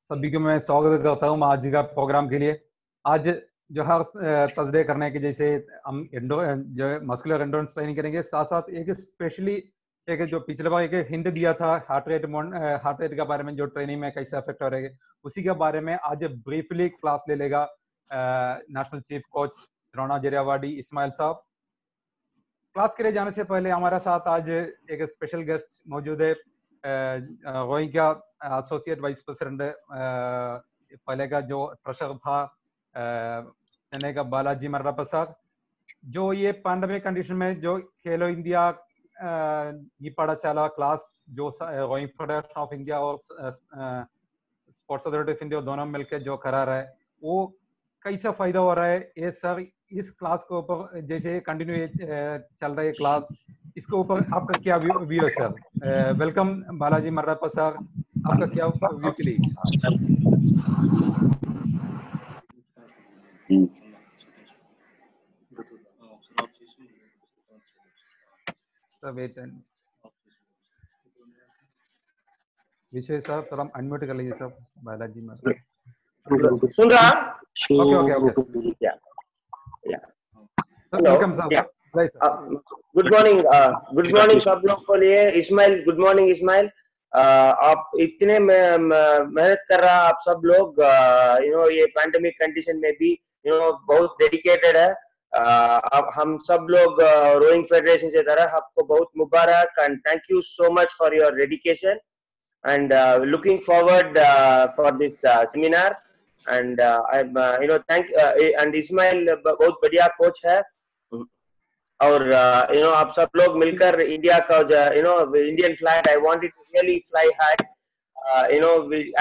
सभी को मैं स्वागत करता हूँ आज का प्रोग्राम के लिए। आज जो हर थर्सडे करने के जैसे हम जो मस्कुलर एंडोरेंस ट्रेनिंग करेंगे, साथ साथ एक स्पेशली एक जो पिछले बार एक हिंट दिया था हार्ट रेट के बारे में, जो ट्रेनिंग में कैसे अफेक्ट हो रहे उसी के बारे में आज ब्रीफली क्लास ले लेगा नेशनल चीफ कोच रोना जरियावाड़ी इस्माइल साहब। क्लास के लिए जाने से पहले हमारे साथ आज एक स्पेशल गेस्ट मौजूद है, रोइंग का एसोसिएट वाइस प्रेसिडेंट, पहले का जो ट्रेशर था चेन्नई का बालाजी मर्रा प्रसाद, जो ये पैंडेमिक कंडीशन में जो खेलो इंडिया ये पाठशाला क्लास जो रोइंग फेडरेशन ऑफ इंडिया और स्पोर्ट्स अथॉरिटी ऑफ इंडिया दोनों मिलकर जो करा रहा है, वो कैसा फायदा हो रहा है ये सर इस क्लास के ऊपर जैसे कंटिन्यू चल रहा है क्लास, इसके ऊपर आपका क्या व्यू है sir? Welcome Balaji Marrappa sir, आपका क्या view please? Sir wait and विषय सर थोड़ा अनम्यूट कर लीजिए सर, बालाजी मर्राप्पा सुन रहा? Okay okay okay sir, welcome sir. Good morning सब लोग को लिए। Ismail, good morning Ismail. आप इतने मेहनत कर रहा आप सब लोग, ये पैंडेमिक कंडीशन में भी बहुत डेडिकेटेड है। अब हम सब लोग रोइंग फेडरेशन से तरह आपको बहुत मुबारक and thank you so much for your dedication and looking forward for this seminar and I'm thank and Ismail बहुत बढ़िया कोच है और आप सब लोग मिलकर इंडिया का Indian flag I want it to really fly high.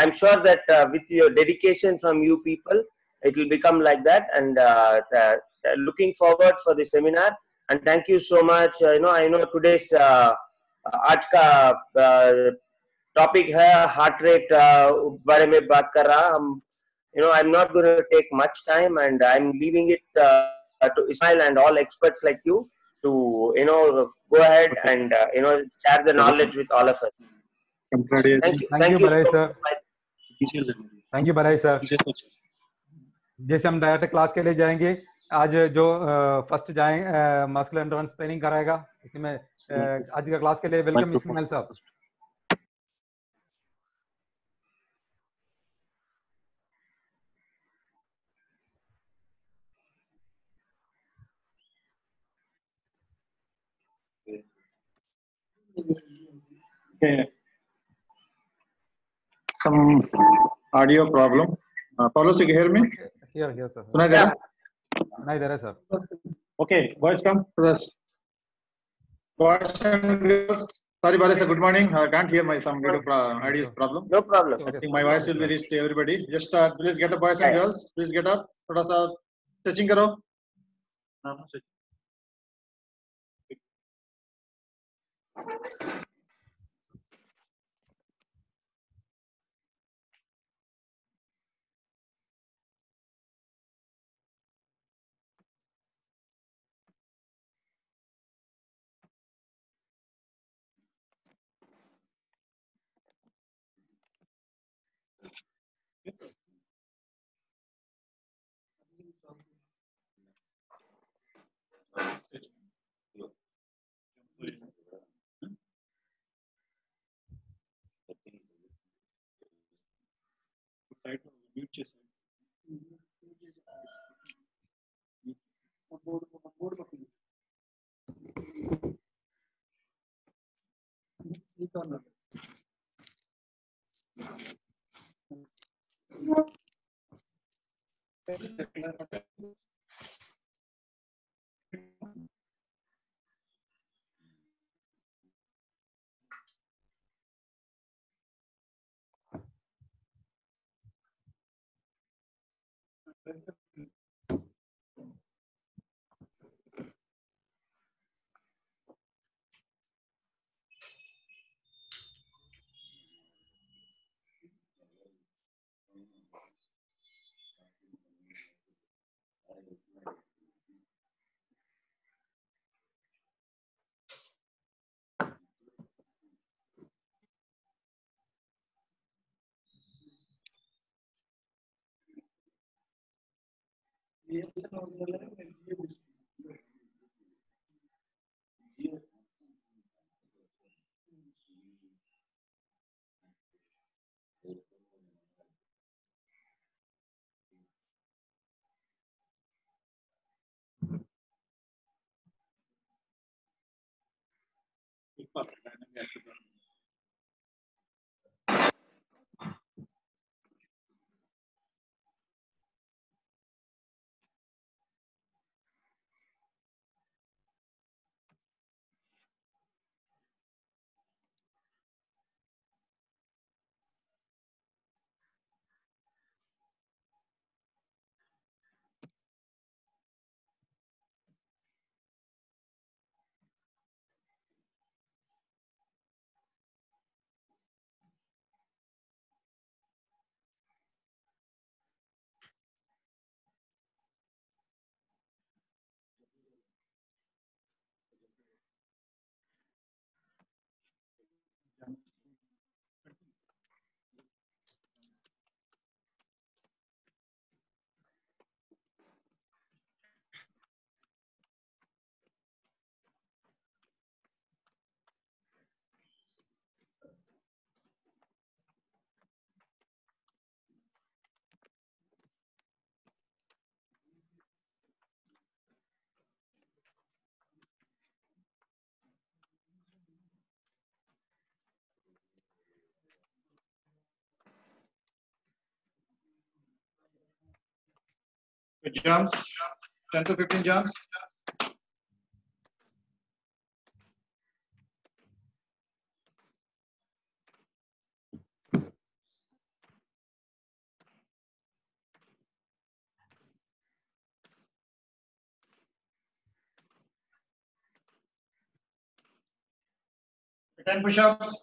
I'm sure that with your dedication from you people it will become like that and looking forward for the seminar and thank you so much. I know today's आज का topic है heart rate बारे में बात कर रहा हम। I'm not going to take much time and I'm leaving it to Ismail and all experts like you to go ahead and share the knowledge with all of us. Thank you Balai sir. Thank you Balai sir. जैसे हम direct class के लिए जाएंगे, आज जो first जाए muscular endurance training कराएगा, इसमें आज का क्लास के लिए वेलकम इस्माइल साहब। Okay. Some audio problem. Paulos, you can hear me? Here, sir. Sunai there, sir. Okay, boys, come to this. Boys and girls. Sorry, Balai sir. Good morning. I can't hear my some audio problem. No problem. I think my voice will be reached to everybody. Just please get up, boys and girls. Please get up. थोड़ा सा stretching करो. Jumps, 10 to 15 jumps. Ten push-ups.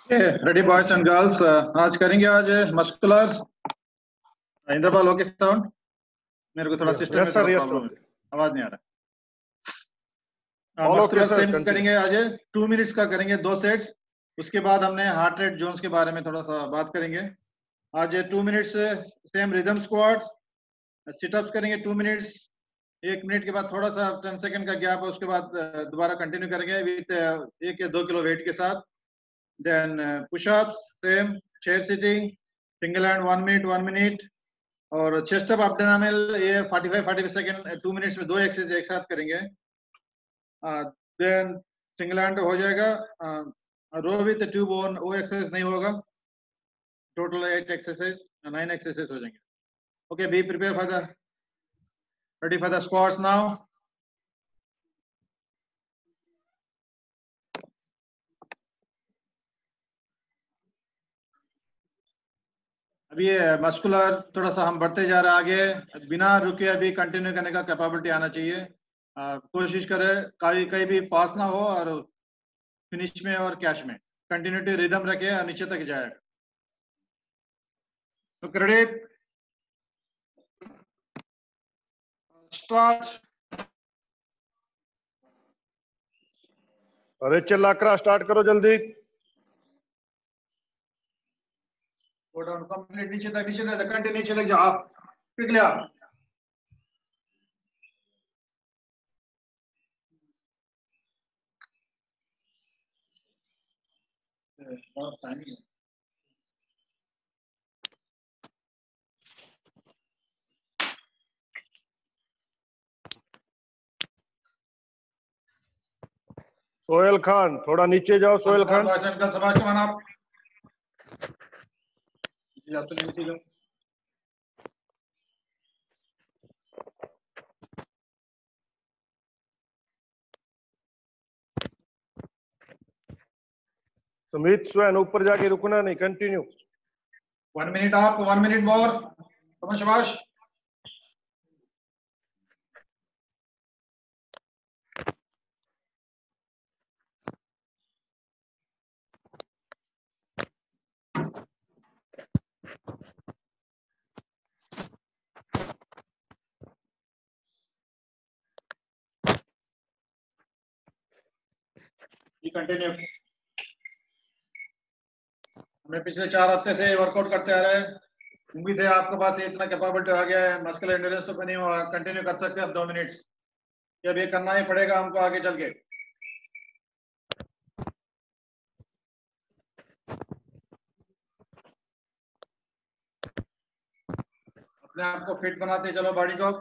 Ready boys and girls, आज करेंगे आज muscular Indrapal. Okay sound? मेरे को थोड़ा system में थोड़ा प्रॉब्लम है, आवाज नहीं आ रहा। मस्कुलर सेम करेंगे आज 2 मिनट्स का करेंगे, 2 सेट्स। उसके बाद हमने हार्ट रेट जोन्स के बारे में थोड़ा सा बात करेंगे। आज 2 minutes same rhythm squats, sit-ups करेंगे 2 मिनट्स। 1 मिनट के बाद थोड़ा सा 10 सेकंड का गैप है, उसके बाद दोबारा कंटिन्यू करेंगे विथ 1 या 2 किलो वेट के साथ। Then push-ups, same, chair sitting, single hand 1 minute, 1 minute, और chest up abdominal ये 45 सेकंड 2 मिनट्स में 2 एक्सरसाइज एक साथ करेंगे। Then single hand हो जाएगा। row with 2 bone वो एक्सरसाइज नहीं होगा। Total 8 एक्सरसाइज 9 एक्सरसाइज हो जाएंगे। Okay, be prepared for the ready for the squats now. अभी ये मस्कुलर थोड़ा सा हम बढ़ते जा रहे हैं आगे, बिना रुके अभी कंटिन्यू करने का कैपेबिलिटी आना चाहिए। कोशिश करें कहीं भी पास ना हो, और फिनिश में और कैश में कंटिन्यूटी रिदम रखे और नीचे तक जाएगा। तो क्रेडिट स्टार्ट। अरे चिल्लाकर स्टार्ट करो जल्दी। कंप्लीट नीचे तक कंटिन्यू नीचे तक जाओ। क्विकली आप सोहेल खान थोड़ा नीचे जाओ। सोहेल खान समाज के माना आप सुमित स्वयं ऊपर जाके रुकना नहीं, continue. 1 minute up, 1 minute more. Come on, Shabash. Continue. हमें पिछले 4 हफ्ते से वर्कआउट करते आ रहे हैं। उम्मीद है आपके पास इतना कैपेबिलिटी आ गया है, मस्कुलर एंड्योरेंस तो नहीं हुआ, कंटिन्यू कर सकते हैं अब 2 मिनट्स। अब ये करना ही पड़ेगा हमको आगे चल के। अपने आप को फिट बनाते चलो बॉडी को।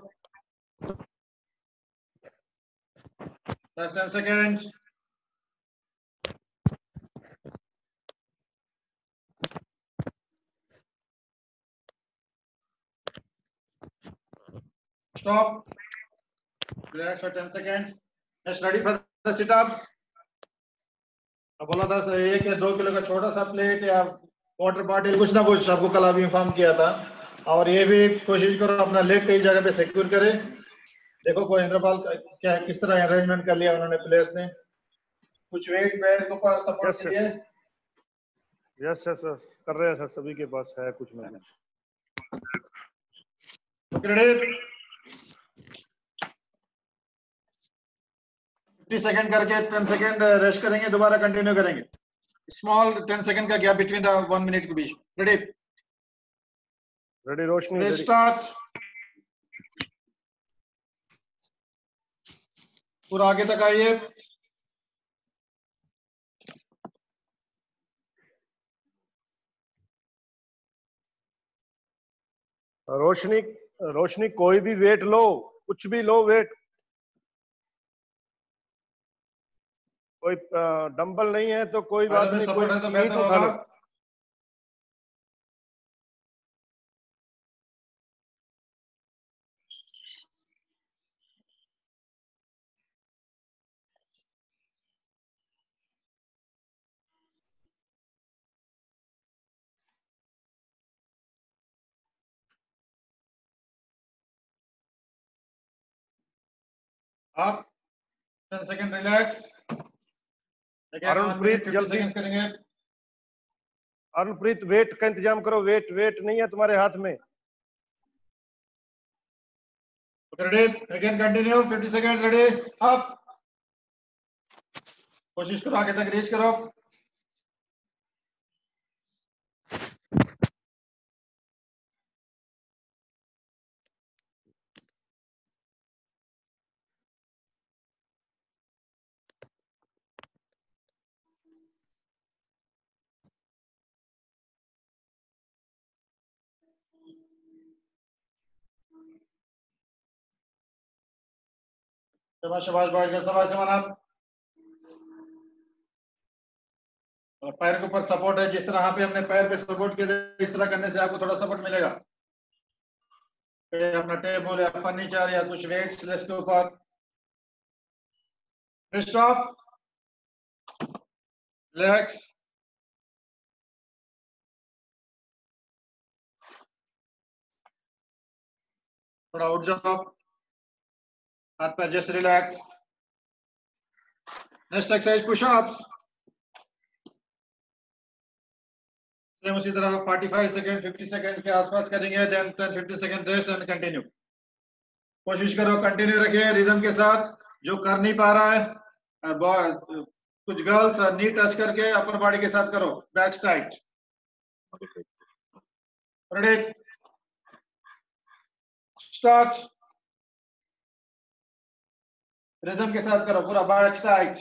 10 second. Stop. Relax for 10 seconds. Just ready for the sit-ups. अब बोला था 1 या 2 किलो का छोटा सा प्लेट या वाटर बॉटल, कुछ ना कुछ आपको कल अभी इन्फॉर्म किया था। और ये भी कोशिश करो अपना लेग कई जगह पे सिक्योर करे। देखो कोई इंद्रपाल क्या किस तरह अरेंजमेंट कर लिया उन्होंने प्लेयर्स ने। कुछ वेट पैर के ऊपर सपोर्ट के लिए। यस सर, कर रहे हैं सर, सभी के पास है कुछ ना कुछ। रेडी? 50 सेकंड करके 10 सेकंड रेस्ट करेंगे, दोबारा कंटिन्यू करेंगे। स्मॉल 10 सेकंड का गैप बिटवीन द 1 मिनट के बीच। रेडी? रेडी रोशनी, रेडी स्टार्ट। पूरा आगे तक आइए। रोशनी, रोशनी कोई भी वेट लो, कुछ भी लो वेट, कोई डंबल नहीं है तो कोई बात नहीं, कोई सपोर्ट है तो ईंट बेहतर उठा होगा। लो। आप 10 सेकंड रिलैक्स। अरुणप्रीत 50 जल्दी, सेकंड्स करेंगे। अरुणप्रीत वेट का इंतजाम करो, वेट वेट नहीं है तुम्हारे हाथ में। Ready? Again continue 50 seconds. Ready? Up. कोशिश करो आगे तक रीच करो। शाबाश शाबाश बॉयज, शाबाश शाबाश। और पैर के ऊपर सपोर्ट है, जिस तरह यहाँ पे हमने पैर पे सपोर्ट किया इस तरह करने से आपको थोड़ा सपोर्ट मिलेगा। अपना टेबल या फर्नीचर या कुछ वेट्स इसके ऊपर। स्टॉप। रिलैक्स। थोड़ा उठ जाओ, हाथ पैर just relax. Next exercise pushups. Same उसी तरह 45 सेकंड 50 सेकंड के आसपास करेंगे, then 10-15 second rest and continue. कोशिश करो कंटिन्यू रखिए रिदम के साथ। जो कर नहीं पा रहा है, कुछ गर्ल्स नी टच करके अपर बॉडी के साथ करो, back straight. Ready? Start. Rhythm के साथ करो, पूरा बैक स्ट्राइट।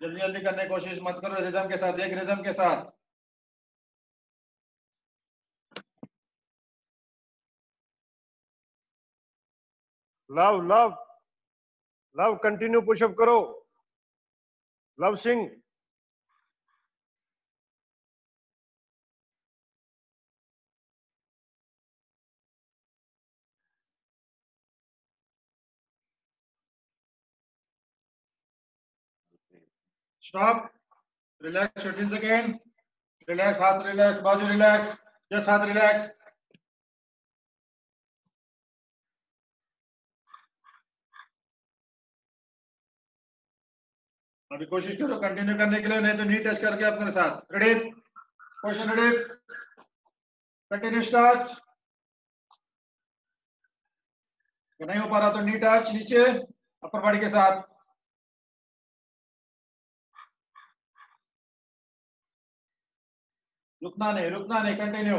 जल्दी जल्दी करने की कोशिश मत करो, रिदम के साथ, एक रिदम के साथ। Love love love continue pushup करो, Luv Singh. Stop, relax 15 second, relax, हाथ रिलैक्स, बाजू रिलैक्स, जस्ट हाथ रिलैक्स। अभी कोशिश करो कंटिन्यू करने के लिए, नहीं तो नी टच करके अपने साथ। Ready, question ready, continue start. नहीं हो पा रहा तो नी टच नीचे अपर बॉडी के साथ। रुकना नहीं, continue.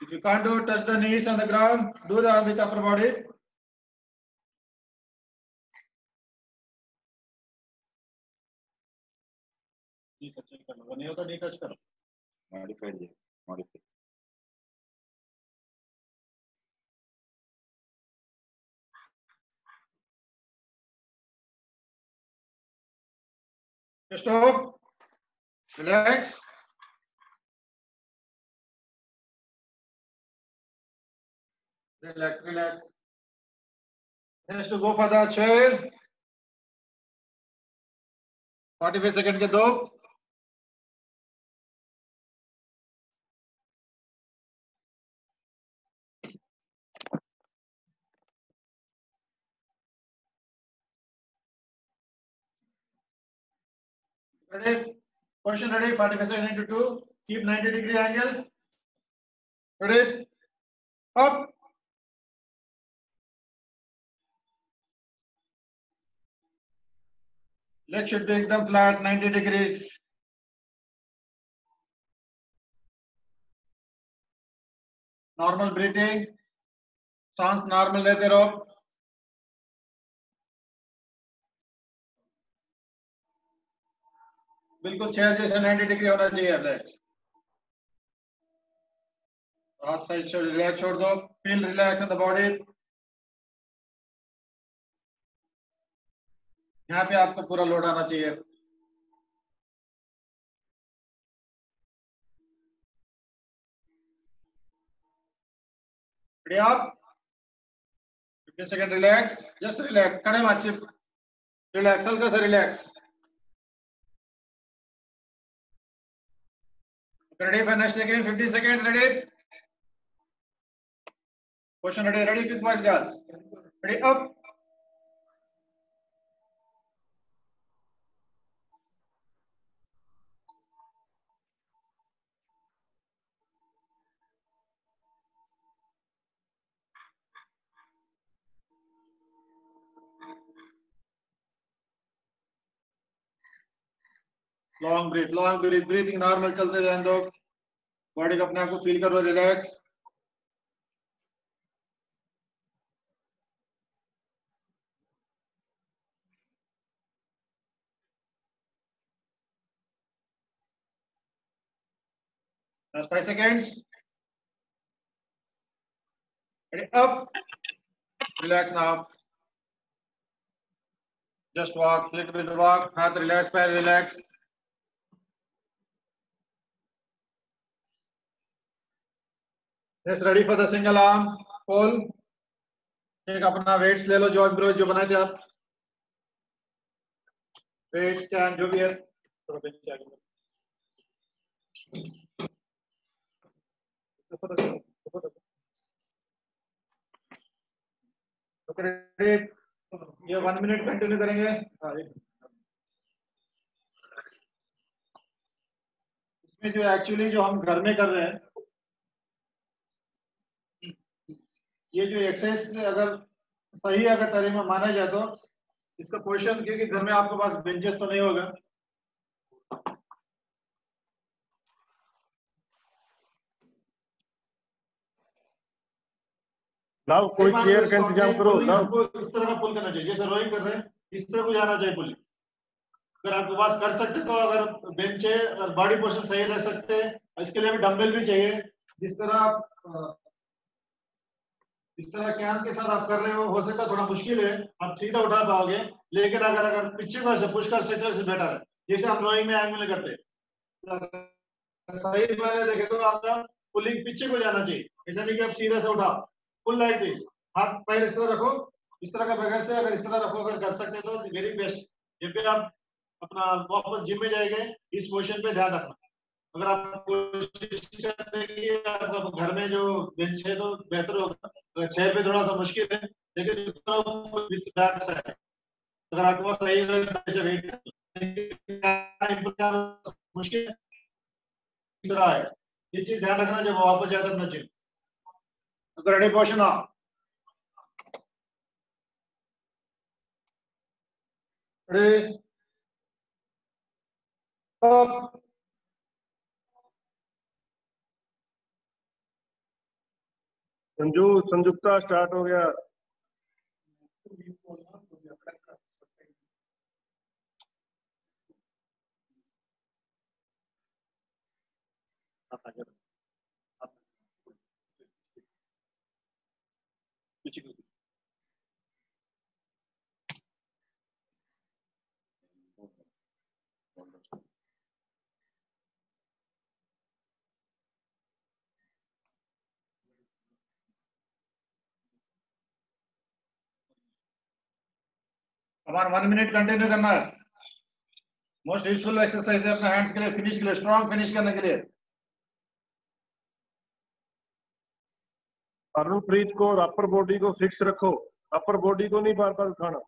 If you can't do, touch the knees on the ground, do that with upper body. नहीं होता नहीं टच करो। Modified. Stop, relax. Relax. Has to go for the chair. 45 second के दो। Ready? Position ready. 45 seconds into 2. Keep 90-degree angle. Ready? Up. Leg should be एकदम flat, 90 degrees. Normal breathing. सांस normal लेते रहो। बिल्कुल चेयर जैसे 90 degree होना चाहिए। रिलैक्स, हाथ साइड से रिलैक्स छोड़ दो। Feel relax in the body. यहाँ पे आपको पूरा लोड आना चाहिए। आप 15 सेकंड रिलैक्स, जस्ट रिलैक्स, खड़े माचिए, रिलैक्स, हल्का सा relax. Ready for next again 15 seconds. Ready, question ready, quick boys girls, ready, up. Long breath, breathing normal चलते रहने दो। बॉडी को अपने आप को फील करो relax. Last 5 seconds. Ready, up. Relax now. Just walk, little bit walk. हाथ relax, पैर relax. Yes, ready for the single arm pull. एक अपना weights ले लो, जो बनाए थे आप। weight can जो भी है। ये 1 मिनट कंटिन्यू करेंगे। इसमें जो एक्चुअली जो हम घर में कर रहे हैं, ये जो एक्सरसाइज अगर सही अगर तरीके में माना जाए तो इसका पोजीशन, क्योंकि घर में आपके पास बेंचेस तो नहीं होगा। नाउ कोई चेयर का इंतजाम करो। हमको इस तरह का पुल करना चाहिए, जैसे रोइंग कर रहे हैं इस तरह को जाना चाहिए पुल। अगर आपके पास कर सकते तो, अगर बेंच है, अगर बॉडी पोजीशन सही रह सकते हैं, इसके लिए भी डंबल भी चाहिए। जिस तरह आप इस तरह कैम के साथ आप कर रहे हो सकता थोड़ा मुश्किल है, आप सीधा उठा पाओगे, लेकिन अगर पीछे को ऐसे पुश कर सकते हो बेटर है, जैसे हम रोइंग में एंगल करते हैं। सही मैंने देखे तो आपका पुलिंग पीछे को जाना चाहिए, ऐसा नहीं कि आप सीधे से उठाओ। पुल लाइक दिस, हाथ पैर इस तरह रखो, इस तरह का बगैर से अगर इस तरह रखो, अगर कर सकते तो वेरी बेस्ट। जब भी आप अपना वापस जिम में जाएंगे इस पोजीशन पे ध्यान रखना। अगर आप कोशिश करते कि आपका घर में जो बेंच है तो बेहतर होगा, चेयर पे थोड़ा सा मुश्किल है, लेकिन बैक है, अगर आपके पास सही वेट मुश्किल है, इस तरह है। ये चीज ध्यान रखना जब वापस जाए अपना जिम। अगर रेडी पोजीशन आप रेडी अप, संजू संयुक्ता स्टार्ट हो गया। हमारा 1 मिनट कंटिन्यू करना है। मोस्ट यूजफुल एक्सरसाइज है अपने हैंड्स के लिए, फिनिश के लिए, स्ट्रॉन्ग फिनिश करने के लिए। अरुणप्रीत को और अपर बॉडी को फिक्स रखो, अपर बॉडी को नहीं बार बार उठाना,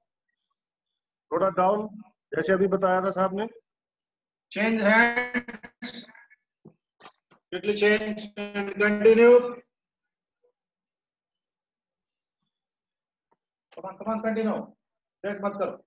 थोड़ा डाउन जैसे अभी बताया था साहब ने। Change hands, quickly change and continue. Come on continue, break मत करो।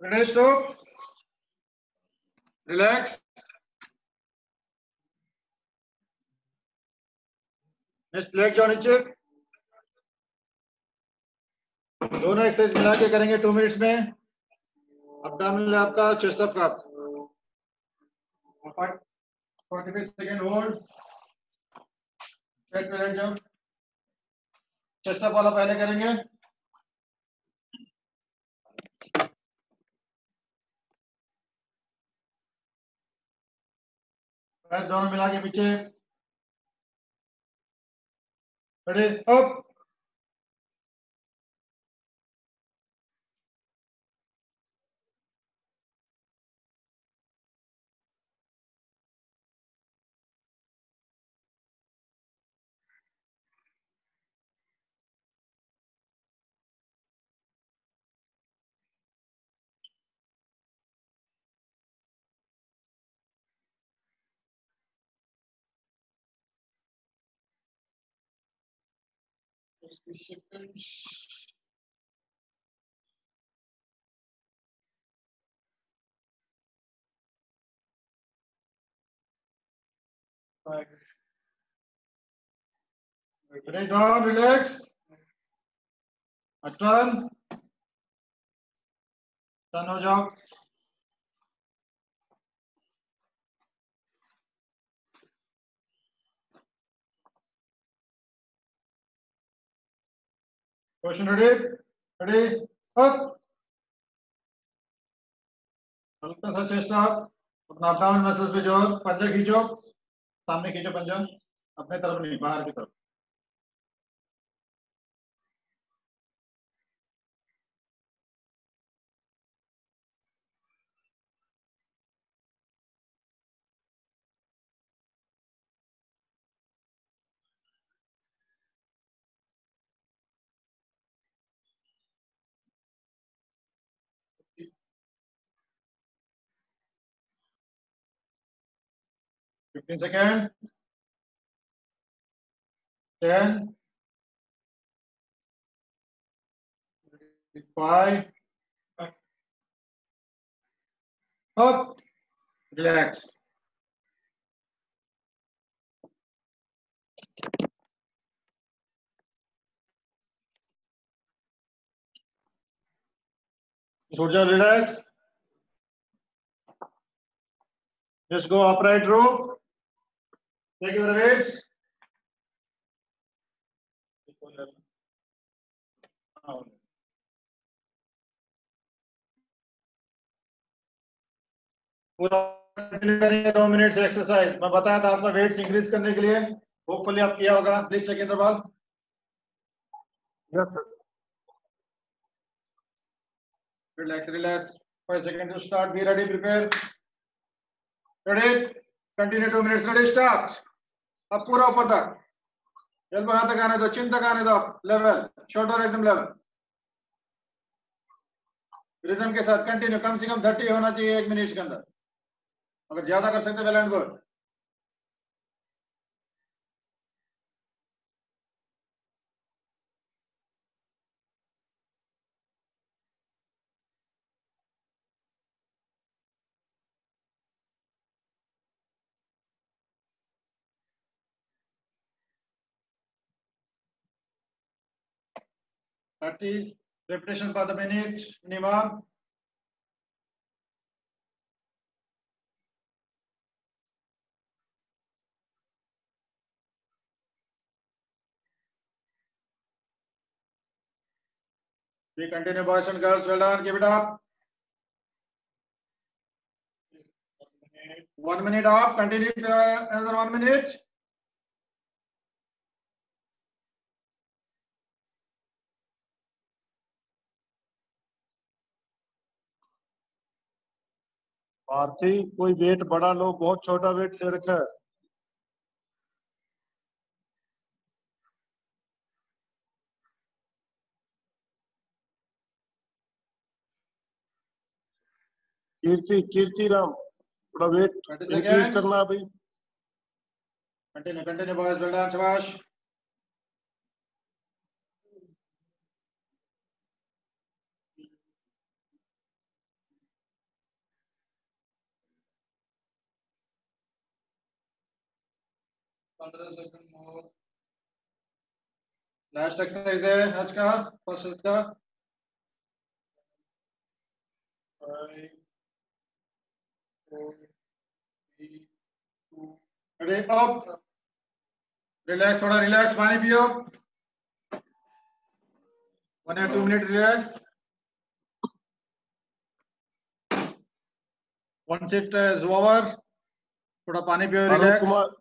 Ready, stop, relax. Next leg जाओ नीचे। दोनों एक्सरसाइज मिला के करेंगे 2 मिनट्स में। अब्डोमिनल आपका, चेस्ट अप का 45 सेकेंड होल्ड, पेट पे लेट जाओ। चेस्ट अप वाला पहले करेंगे। पैर दोनों मिला के पीछे। Ready, up, ready, down, relax, turn, turn हो जाओ। क्वेश्चन रेडी, रेडी, अप, हल्का सा चेस्ट अप, अपना अब्डोमिनल मसल्स पे जोर, पंजा खींचो, सामने खींचो पंजा, अपने तरफ नहीं, बाहर की तरफ। Fifteen second, 10, 5. Up. Relax. Soldier, relax. Just go upright rope. Take your weights. पूरा कंटिन्यू करेंगे 2 मिनट्स एक्सरसाइज। मैं बताया था आपका वेट्स इंक्रीज करने के लिए, होपफुली आप किया होगा। Please check interval. Yes, sir. Relax, relax. 5 seconds to start. Be ready, prepare. Ready? Continue 2 minutes. Ready, start. अब पूरा ऊपर तक, एल्बो यहाँ तक आने दो, चिन तक आने दो, लेवल, शोल्डर एकदम लेवल। रिदम के साथ कंटिन्यू, कम से कम 30 होना चाहिए 1 मिनट के अंदर। अगर ज्यादा कर सकते well and good. Thirty repetition per the minute minimum. We continue, boys and girls. Well done. Give it up. 1 minute off. Continue another 1 minute. Bharti, कोई वेट बड़ा लो, बहुत छोटा वेट ले रखा है। कीर्ति राम, थोड़ा वेट 30 इंक्रीज seconds. करना भाई। Continue, boys. Well done, Shabash. Second more. Last exercise है आज का, फर्स्ट का। 5, 4, 3, 2. Ready, up. Relax, थोड़ा रिलैक्स, पानी पियो। 1 or 2 minute relax. One set is over. थोड़ा पानी पियो, relax.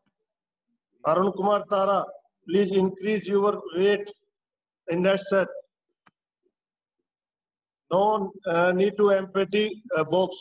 Arun Kumar Tara, please increase your weight in that set. No need to empty box.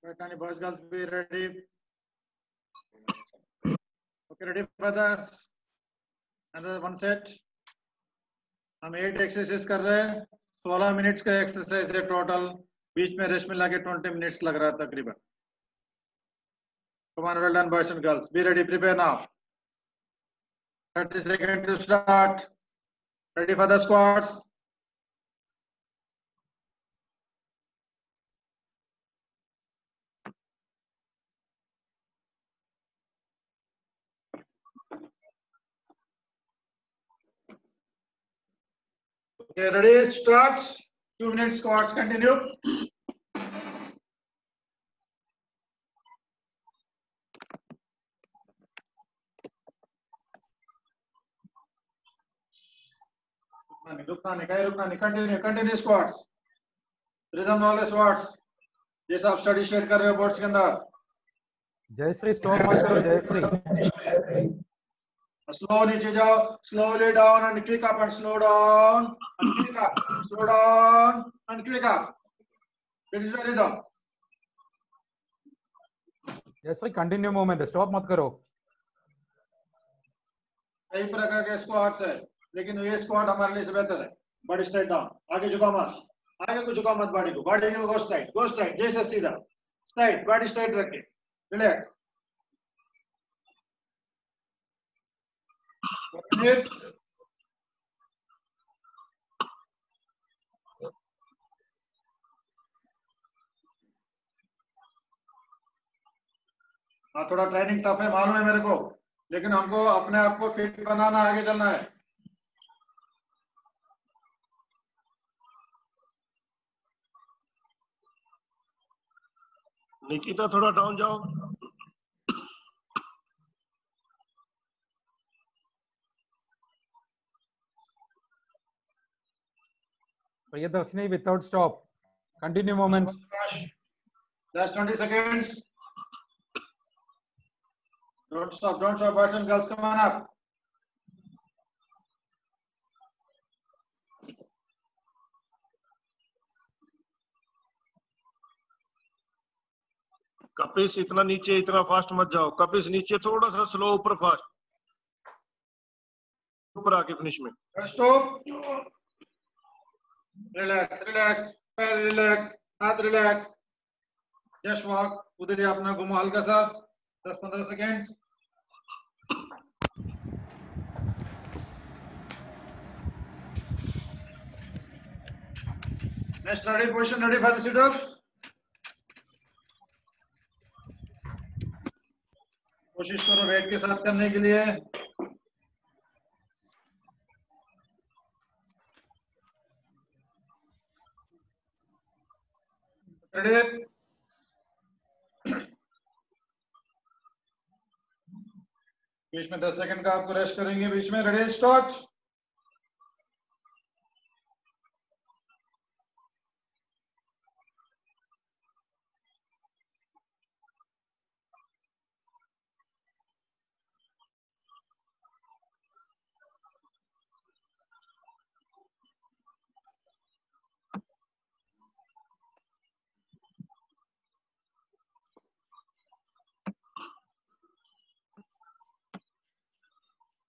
Pakistani boys, girls, be ready. Okay, ready for the another one set. हम 8 exercise कर रहे हैं. 16 minutes का exercise है total. बीच में rest मिला के 20 minutes लग रहा है तकरीबन. Come on, well done, boys and girls. Be ready. Prepare now. 30 seconds to start. Ready for the squats. Okay, ready? Start. 2 minutes squats. Continue. रुकना नहीं. Continue squats. Rhythm वाले squats. जैसे आप स्टडी शेयर कर रहे हो बोर्ड्स के अंदर. जयश्री स्टॉप मत करो जयश्री. Slow नीचे जाओ. Slowly down and quick up and slow down and quick up. Slow down and quick up. This is the rhythm. Jayashri continue movement stop मत करो. कई प्रकार के स्क्वाट्स है लेकिन ये स्क्वाट हमारे लिए से बेहतर है. Body straight down. आगे झुकाओ मत. आगे को झुकाओ मत. बॉडी को गो स्ट्राइट जैसे सीधा स्ट्राइट. बॉडी स्ट्राइट रख के रिलैक्स. हाँ, थोड़ा ट्रेनिंग टफ है मालूम है मेरे को, लेकिन हमको अपने आप को फिट बनाना, आगे चलना है. निकिता थोड़ा डाउन जाओ. Priyadarshini without stop. Continue movement. Last 20 seconds. Don't stop, boys and girls, come on up. कपिस इतना नीचे इतना फास्ट मत जाओ. कपिस नीचे थोड़ा सा स्लो, ऊपर फास्ट. ऊपर आके फिनिश में. Stop. Relax, पैर रिलैक्स, हाथ रिलैक्स. Just walk. उधर ही अपना घुमो हल्का सा. 10-15 seconds. Next ready position, ready for the sit up. कोशिश करो वेट के साथ करने के लिए. रेडी. बीच में 10 सेकंड का आपको रेस्ट करेंगे बीच में. Ready start.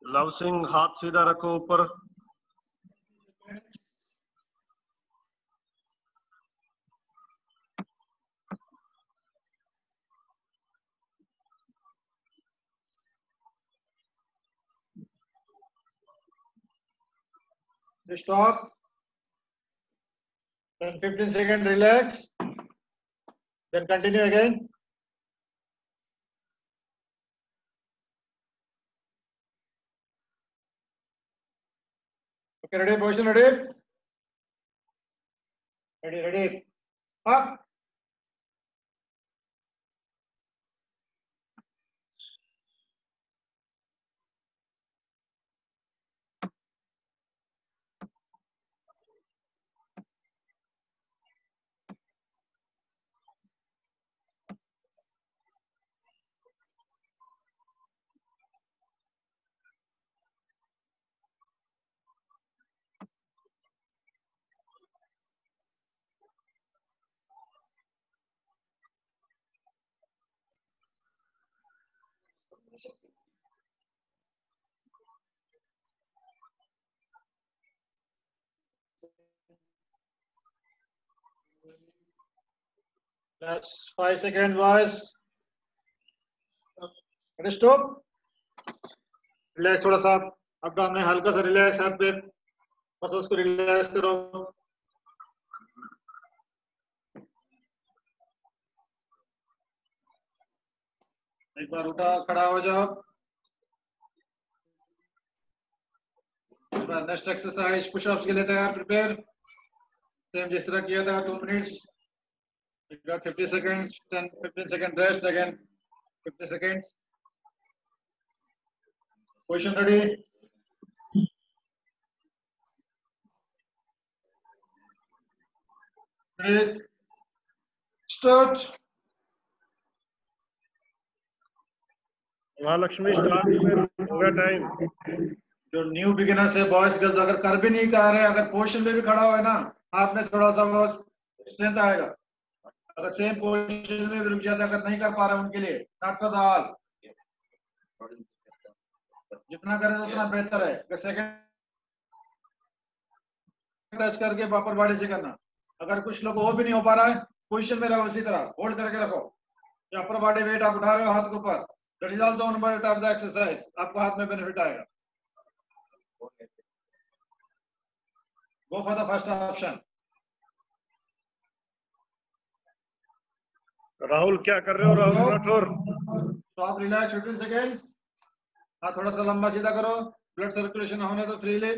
लव सिंह हाथ सीधा रखो ऊपर. Stop. Then 15 seconds relax. Then continue again. Okay, ready, position ready. Ready. Up. Last 5 seconds, boys. Ready, stop. Relax थोड़ा सा. abdomen हल्का सा relax, हाथ पे मसल्स को रिलैक्स करो. एक बार उठा, खड़ा हो जाओ. नेक्स्ट एक्सरसाइज पुशअप्स के लिए तैयार, प्रिपेयर. सेम जिस तरह किया था, 2 minutes. You got 50 seconds, 15 second rest, again 50 seconds. Position ready. Ready. Start. Mahalakshmi start में हो गया टाइम. जो न्यू बिगिनर्स है, बॉयज गर्ल्स, अगर कर भी नहीं पा रहे, अगर पोजीशन में भी खड़ा हुआ है ना, हाथ में थोड़ा सा वो स्ट्रेंथ आएगा. अगर सेम पोजीशन में भी रुक जाता है, अगर नहीं कर पा रहे उनके लिए नॉट फॉर द ऑल. जितना करें उतना बेहतर है. अगर सेकंड टच करके अपर बॉडी से करना. अगर कुछ लोग वो भी नहीं हो पा रहा है, पोजीशन में रहो, उसी तरह होल्ड करके रखो. या अपर बॉडी वेट आप उठा रहे हो हाथ के ऊपर, that is also one part of the exercise. आपको हाथ में बेनिफिट आएगा. Go for the first option. Rahul क्या कर रहे हो? Rahul Rathore. Stop, relax, 15 second. हाथ थोड़ा सा लंबा सीधा करो, ब्लड सर्कुलेशन होने दो freely.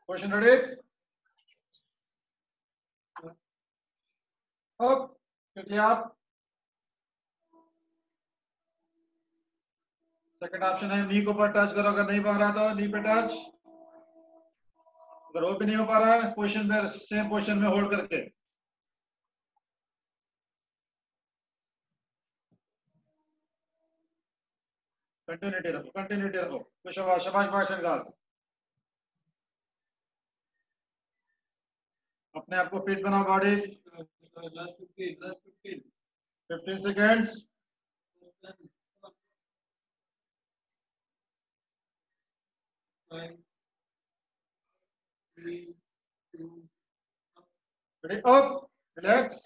Question ready. Up, quickly आप. सेकंड ऑप्शन है नी को ऊपर टच करो. अगर नहीं पा रहा तो नी पे टच. अगर वो भी नहीं हो पा रहा है, पोजीशन पे सेम पोजीशन में होल्ड करके. कंटिन्यूटी रखो, कंटिन्यूटी रखो. शाबाश, शाबाश भाषण का. अपने आप को फिट बनाओ body. 15 seconds. Ready, up, relax.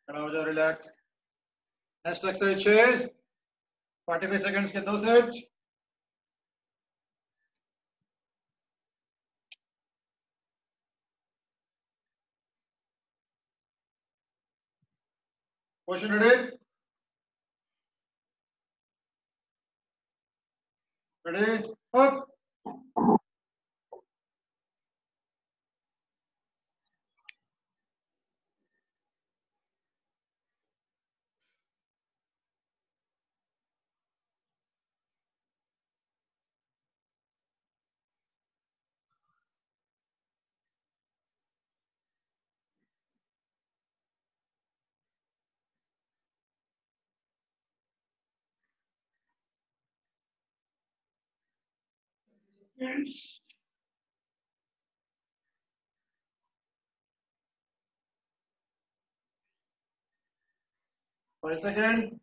खड़ा हो जाओ, रिलैक्स. नेक्स्ट एक्सरसाइज 6, 45 सेकंड्स के 2 set. Question ready. Ready, up. Five second.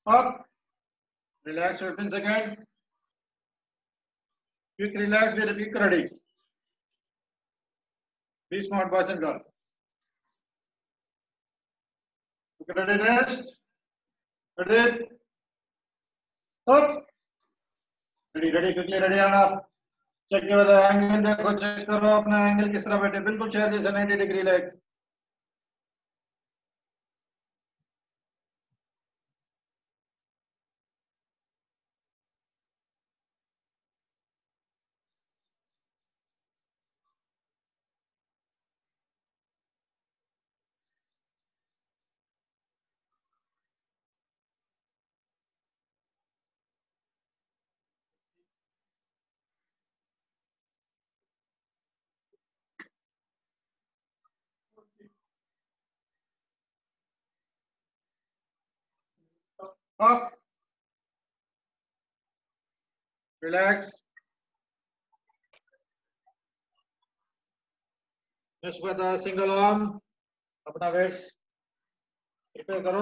Up. Relax, 15 second. Quick relax, be repeat ready. Be smart, boys and girls. Ready, rest. Ready. Up. Ready, ready, quickly ready on up. Check your angle, देखो check करो अपना angle किस तरह बैठे. बिल्कुल chair जैसे 90 degree legs. Up. Relax. Next with a single arm. अपना weight prepare करो.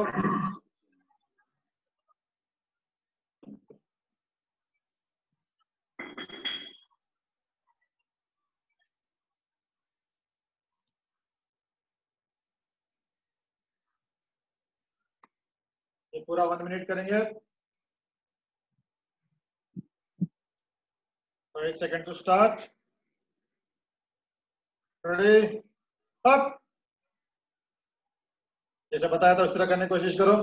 ये पूरा 1 मिनट करेंगे। 5 second to start. Ready, up. जैसे बताया था उस तरह करने की कोशिश करो।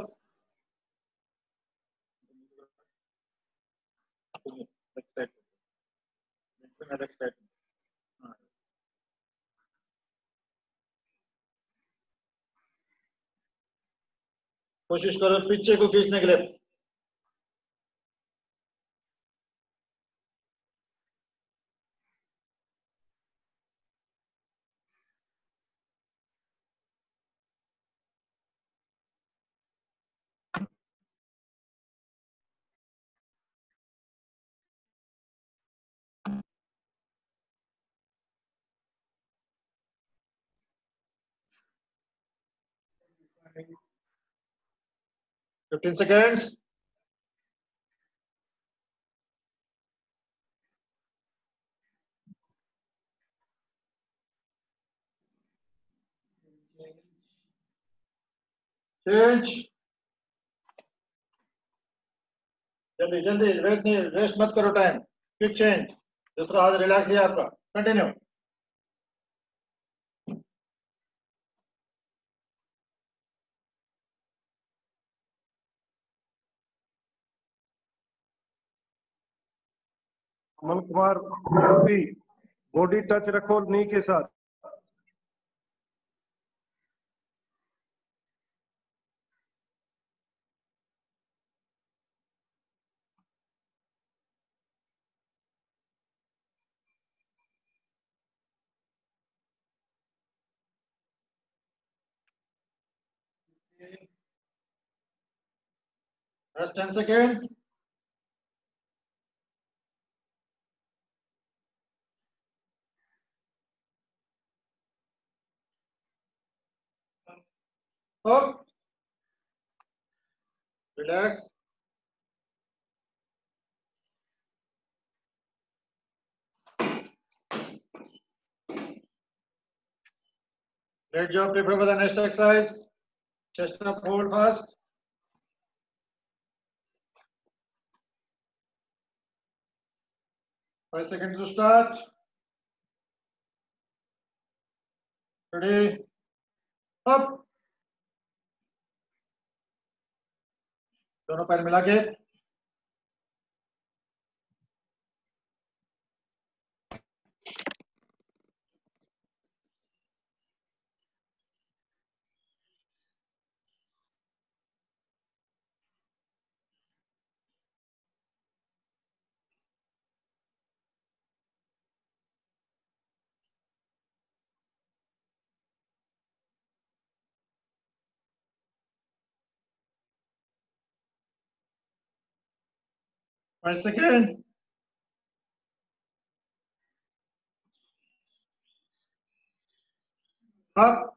कोशिश करो पीछे को खींचने के लिए। Thank 15 seconds. Change. जल्दी जल्दी, वेट नहीं, वेस्ट मत करो टाइम। Quick change. दूसरा हाथ रिलैक्स है आपका। Continue. Aman Kumar, body touch रखो नी के साथ। Last 10 seconds. Up. Relax. Great job. Prepare for the next exercise. Chest up, hold fast. Five seconds to start. Ready? Up. दोनों पैर मिला के। Five seconds. Up.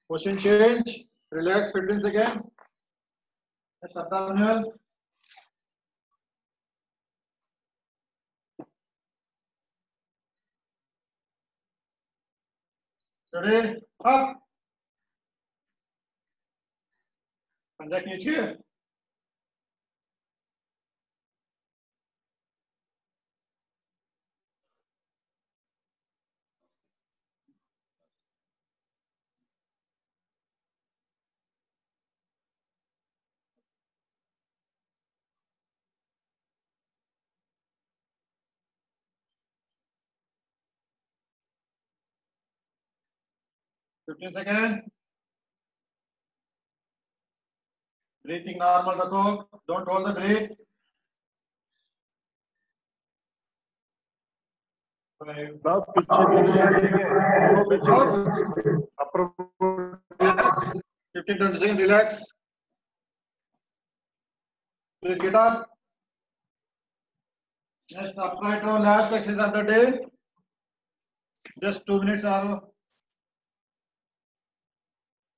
Position change. Relax. 15 seconds. Abdominal. Ready? Up. पंजा खींचिए। Fifteen seconds. Breathing normal रखो. Don't hold the breath. बाप पीछे दोनों पीछे अपर। Relax. 15-20 seconds. Relax. Please get up. Next upright row. Last exercise of the day. Just 2 minutes are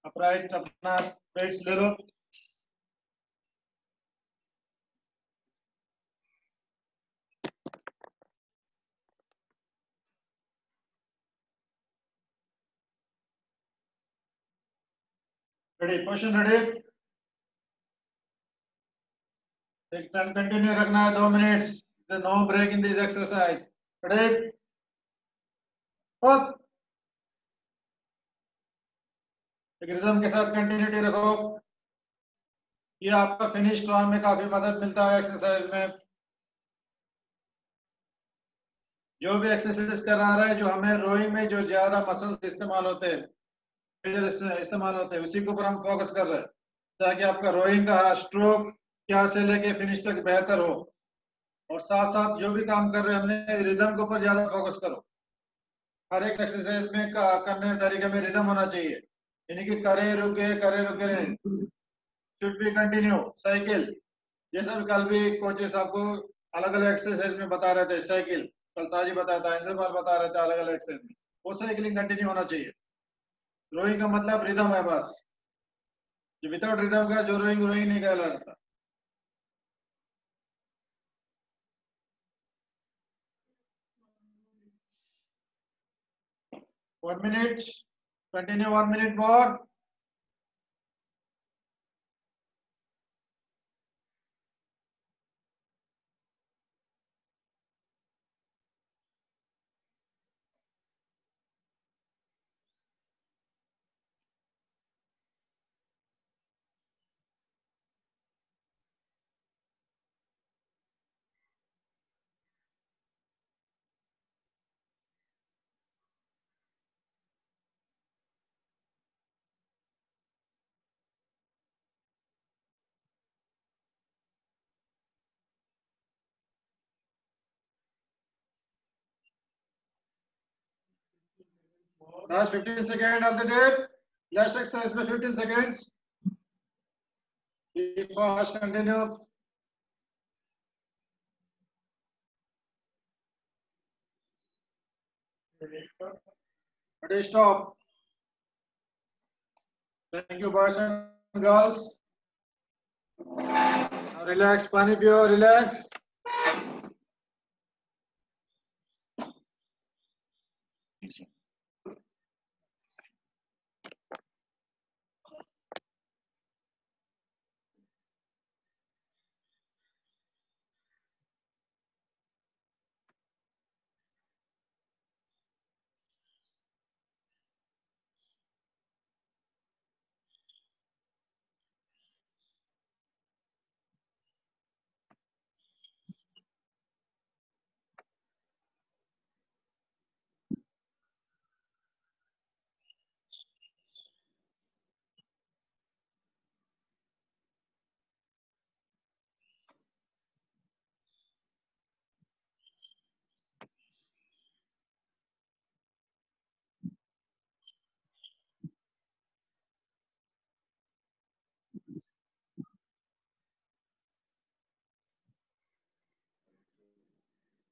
upright. अपना weights ले लो. Ready? Position ready. एक टाइम कंटिन्यू रखना है 2 minutes, no break in this exercise. Ready, up, एक rhythm के साथ continuity रखो। ये आपका फिनिश स्ट्रॉन्ग में काफी मदद मिलता है एक्सरसाइज में। जो भी एक्सरसाइज करा रहा है, जो हमें रोइंग में जो ज्यादा मसल्स इस्तेमाल होते हैं, इस्तेमाल होते हैं, उसी के ऊपर हम फोकस कर रहे हैं, ताकि आपका रोइंग का स्ट्रोक क्या से लेके फिनिश तक बेहतर हो। और साथ साथ जो भी काम कर रहे हैं हमने, रिदम के ऊपर ज्यादा फोकस करो। हर एक एक्सरसाइज में करने तरीके में रिदम होना चाहिए, यानी कि करे रुके शुड बी कंटिन्यू साइकिल। जैसा कल भी कोचेस आपको अलग अलग एक्सरसाइज में बता रहे थे, साइकिल कल साजी बताया था, इंद्रपाल बता रहे थे, अलग अलग एक्सरसाइज में वो साइकिलिंग कंटिन्यू होना चाहिए। रोइंग का मतलब रिदम है बस, जो विदाउट रिदम का जो रोइंग रोइंग नहीं कहलाता। One minute continue, 1 minute more. Last 15 seconds of the day. Last exercise में 15 seconds. Be fast, continue. Ready, stop. Thank you, boys and girls. Now relax, पानी पियो, relax.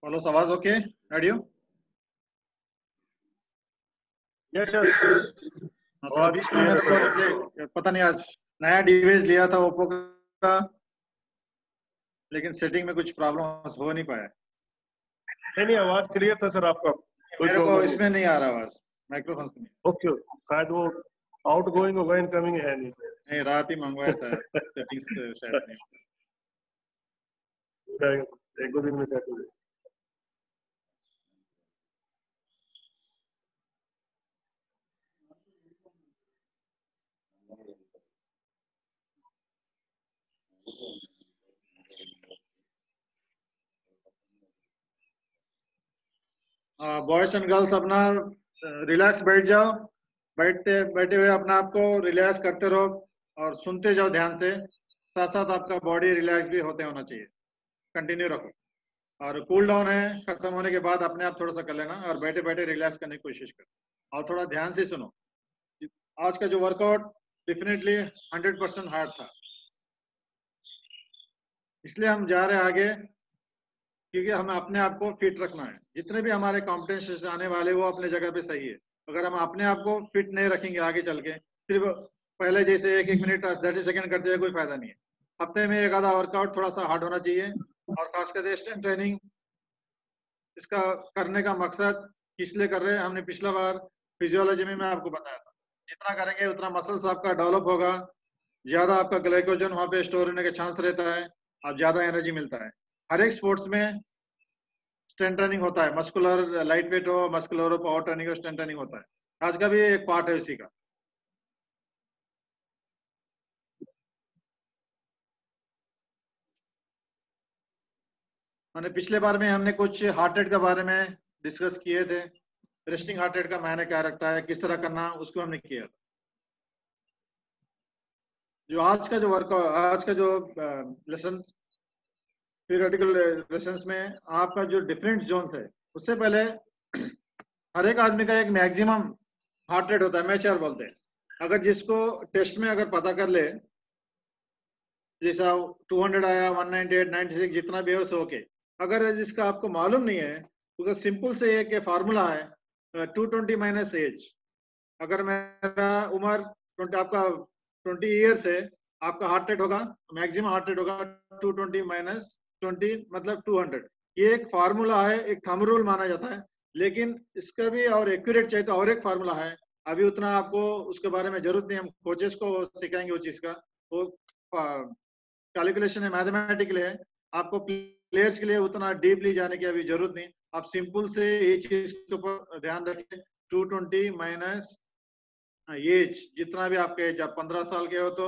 Follow आवाज okay? Audio? Yes sir. और बीच में मेरे को पता नहीं, आज नया डिवाइस लिया था ओप्पो का, लेकिन सेटिंग में कुछ प्रॉब्लम हो नहीं पाया। नहीं आवाज क्लियर था सर आपका। मेरे को इसमें नहीं आ रहा आवाज, माइक्रोफोन से नहीं। ओके, शायद वो आउट गोइंग और इनकमिंग है नहीं, रात ही मंगवाया था सेटिंग्स शायद नहीं। एक दो दिन में सेट हो जाए। बॉयज एंड गर्ल्स अपना रिलैक्स बैठ जाओ, बैठे हुए अपना आप को रिलैक्स करते रहो और सुनते जाओ ध्यान से, साथ साथ आपका बॉडी रिलैक्स भी होते होना चाहिए। कंटिन्यू रखो, और कूल डाउन है, खत्म होने के बाद अपने आप थोड़ा सा कर लेना, और बैठे बैठे रिलैक्स करने की कोशिश करो और थोड़ा ध्यान से सुनो। आज का जो वर्कआउट डेफिनेटली 100% हार्ड था, इसलिए हम जा रहे हैं आगे, क्योंकि हमें अपने आप को फिट रखना है। जितने भी हमारे कॉम्पिटिशंस आने वाले वो अपने जगह पे सही है। अगर हम अपने आप को फिट नहीं रखेंगे आगे चल के, सिर्फ पहले जैसे एक मिनट 30 सेकंड करते हैं, कोई फायदा नहीं है। हफ्ते में एक आधा वर्कआउट थोड़ा सा हार्ड होना चाहिए, और खासकर स्ट्रेंथ ट्रेनिंग इसका करने का मकसद इसलिए कर रहे हैं, हमने पिछला बार फिजियोलॉजी में मैं आपको बताया था, जितना करेंगे उतना मसल्स आपका डेवलप होगा, ज्यादा आपका ग्लाइकोजन वहाँ पे स्टोर होने का चांस रहता है, आप ज्यादा एनर्जी मिलता है। हर एक स्पोर्ट्स में स्ट्रेंथ ट्रेनिंग होता है, मस्कुलर लाइट वेट हो, मस्कुलर हो, पावर ट्रेनिंग हो, स्ट्रेंथ ट्रेनिंग होता है। आज का भी एक पार्ट है उसी का। मैंने पिछले बार में हमने कुछ हार्ट रेट के बारे में डिस्कस किए थे। रेस्टिंग हार्ट रेट का मायने क्या रखता है, किस तरह करना, उसको हमने किया था। जो आज का जो वर्क, आज का जो लेसन, थियोरेटिकल लेसन्स में आपका जो डिफरेंट जोन्स है, उससे पहले हर एक आदमी का एक मैक्सिमम हार्ट रेट होता है, मैच्योर बोलते हैं। अगर जिसको टेस्ट में अगर पता कर ले, जैसा 200 आया, 198, 96 जितना भी है सो ओके। अगर जिसका आपको मालूम नहीं है, तो सिंपल से एक फार्मूला है 220 माइनस एज। अगर मेरा उम्र आपका 20 ईयर्स है, आपका हार्ट रेट होगा, मैक्सिमम हार्ट रेट होगा 220 माइनस 20 मतलब 200। ये एक फार्मूला है, एक थंब रूल माना जाता है। लेकिन इसका भी और एक्यूरेट चाहिए तो और एक फार्मूला है, अभी उतना आपको उसके बारे में जरूरत नहीं, हम कोचेस को सिखाएंगे वो चीज का। वो कैलकुलेशन है, मैथमेटिकल है, आपको प्लेयर्स के लिए उतना डीपली जाने की अभी जरूरत नहीं। आप सिंपल से ये चीज के ऊपर ध्यान रखें, 220 माइनस एज, जितना भी आपके, जब 15 साल के हो तो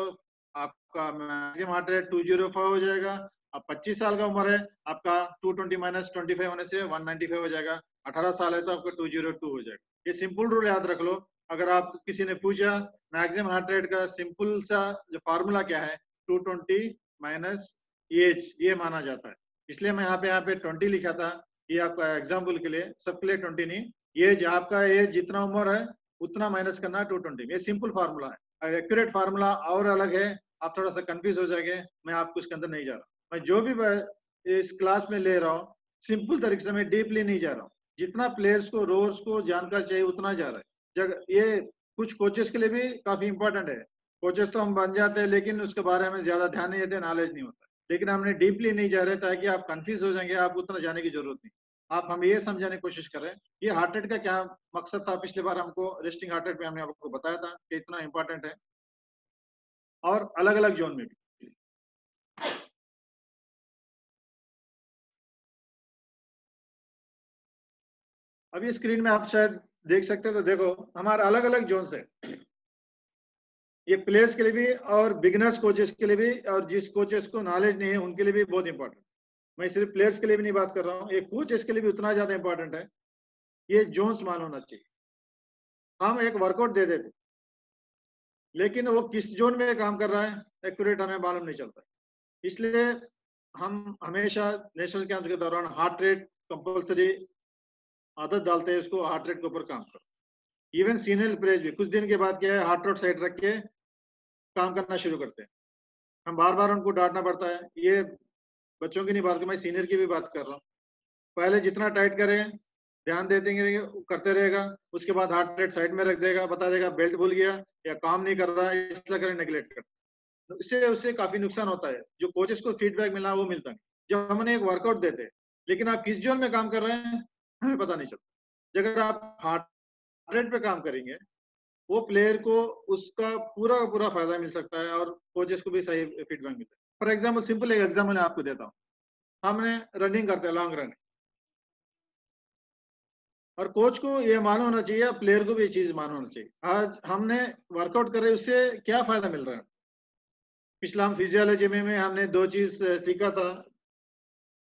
आपका मैक्सिमम हार्ट रेट 205 हो जाएगा। अब 25 साल का उम्र है, आपका 220 माइनस 25 होने से 195 हो जाएगा। 18 साल है तो आपका 202 हो जाएगा। ये सिंपल रूल याद रख लो। अगर आप किसी ने पूछा मैक्सिमम हार्ट रेट का सिंपल सा जो फार्मूला क्या है, 220 माइनस एज, ये माना जाता है। इसलिए मैं यहाँ पे 20 लिखा था, ये आपका एग्जाम्पल के लिए, सबके लिए 20 नहीं। एज आपका एज जितना उम्र है उतना माइनस करना 220। ये सिंपल फार्मूला है। अगर एक्यूरेट फार्मूला और अलग है, आप थोड़ा सा कंफ्यूज हो जाएंगे। मैं आपको इसके अंदर नहीं जा रहा, मैं जो भी इस क्लास में ले रहा हूँ सिंपल तरीके से, मैं डीपली नहीं जा रहा हूँ। जितना प्लेयर्स को रोज को जानकारी चाहिए उतना जा रहा है। जब ये कुछ कोचेस के लिए भी काफी इंपॉर्टेंट है। कोचेस तो हम बन जाते हैं लेकिन उसके बारे में ज्यादा ध्यान नहीं देते, नॉलेज नहीं होता। लेकिन हमने डीपली नहीं जा रहे ताकि आप कंफ्यूज हो जाएंगे, आप उतना जाने की जरूरत नहीं। आप हम ये समझाने की कोशिश कर रहे हैं ये हार्ट रेट का क्या मकसद था। पिछली बार हमको रेस्टिंग हार्ट रेट में हमने आपको बताया था कि इतना इंपॉर्टेंट है, और अलग अलग जोन में भी। अभी स्क्रीन में आप शायद देख सकते हैं, तो देखो हमारे अलग अलग जोन है। ये प्लेयर्स के लिए भी और बिगिनर्स कोचेस के लिए भी, और जिस कोचेस को नॉलेज नहीं है उनके लिए भी बहुत इंपॉर्टेंट। मैं सिर्फ प्लेयर्स के लिए भी नहीं बात कर रहा हूँ, ये कोचेस के लिए भी उतना ज्यादा इंपॉर्टेंट है। ये जोन्स मालूम होना चाहिए। हम एक वर्कआउट दे देते, लेकिन वो किस जोन में काम कर रहा है एक्यूरेट हमें मालूम नहीं चलता। इसलिए हम हमेशा नेशनल कैंप के दौरान हार्ट रेट कंपल्सरी आदत डालते हैं, उसको हार्ट रेट के ऊपर काम करो। इवन सीनियर प्लेयर्स भी कुछ दिन के बाद क्या है, हार्ट रेट साइड रख के काम करना शुरू करते हैं। हम बार बार उनको डांटना पड़ता है। ये बच्चों की नहीं बात, मैं सीनियर की भी बात कर रहा हूँ। पहले जितना टाइट करें, ध्यान देते करते रहेगा, उसके बाद हार्ट रेट साइड में रख देगा, बता देगा बेल्ट भूल गया या काम नहीं कर रहा है, इसलिए करें नेग्लेक्ट कर। तो इससे उससे काफी नुकसान होता है। जो कोचेस को फीडबैक मिलना वो मिलता नहीं। जब हमने एक वर्कआउट देते हैं, लेकिन आप किस जोन में काम कर रहे हैं हमें पता नहीं चलता। अगर आप हार्ट रेट पे काम करेंगे, वो प्लेयर को उसका पूरा का पूरा फायदा मिल सकता है और कोचेस को भी सही फीडबैक मिलता है। फॉर एग्जाम्पल, सिंपल एक एग्जाम्पल मैं आपको देता हूँ। हमने रनिंग करते हैं, लॉन्ग रन, और कोच को ये मालूम होना चाहिए, प्लेयर को भी ये चीज मालूम होना चाहिए। आज हमने वर्कआउट कर रहे, उससे क्या फायदा मिल रहा है। पिछला हम फिजियोलॉजी में हमने दो चीज सीखा था।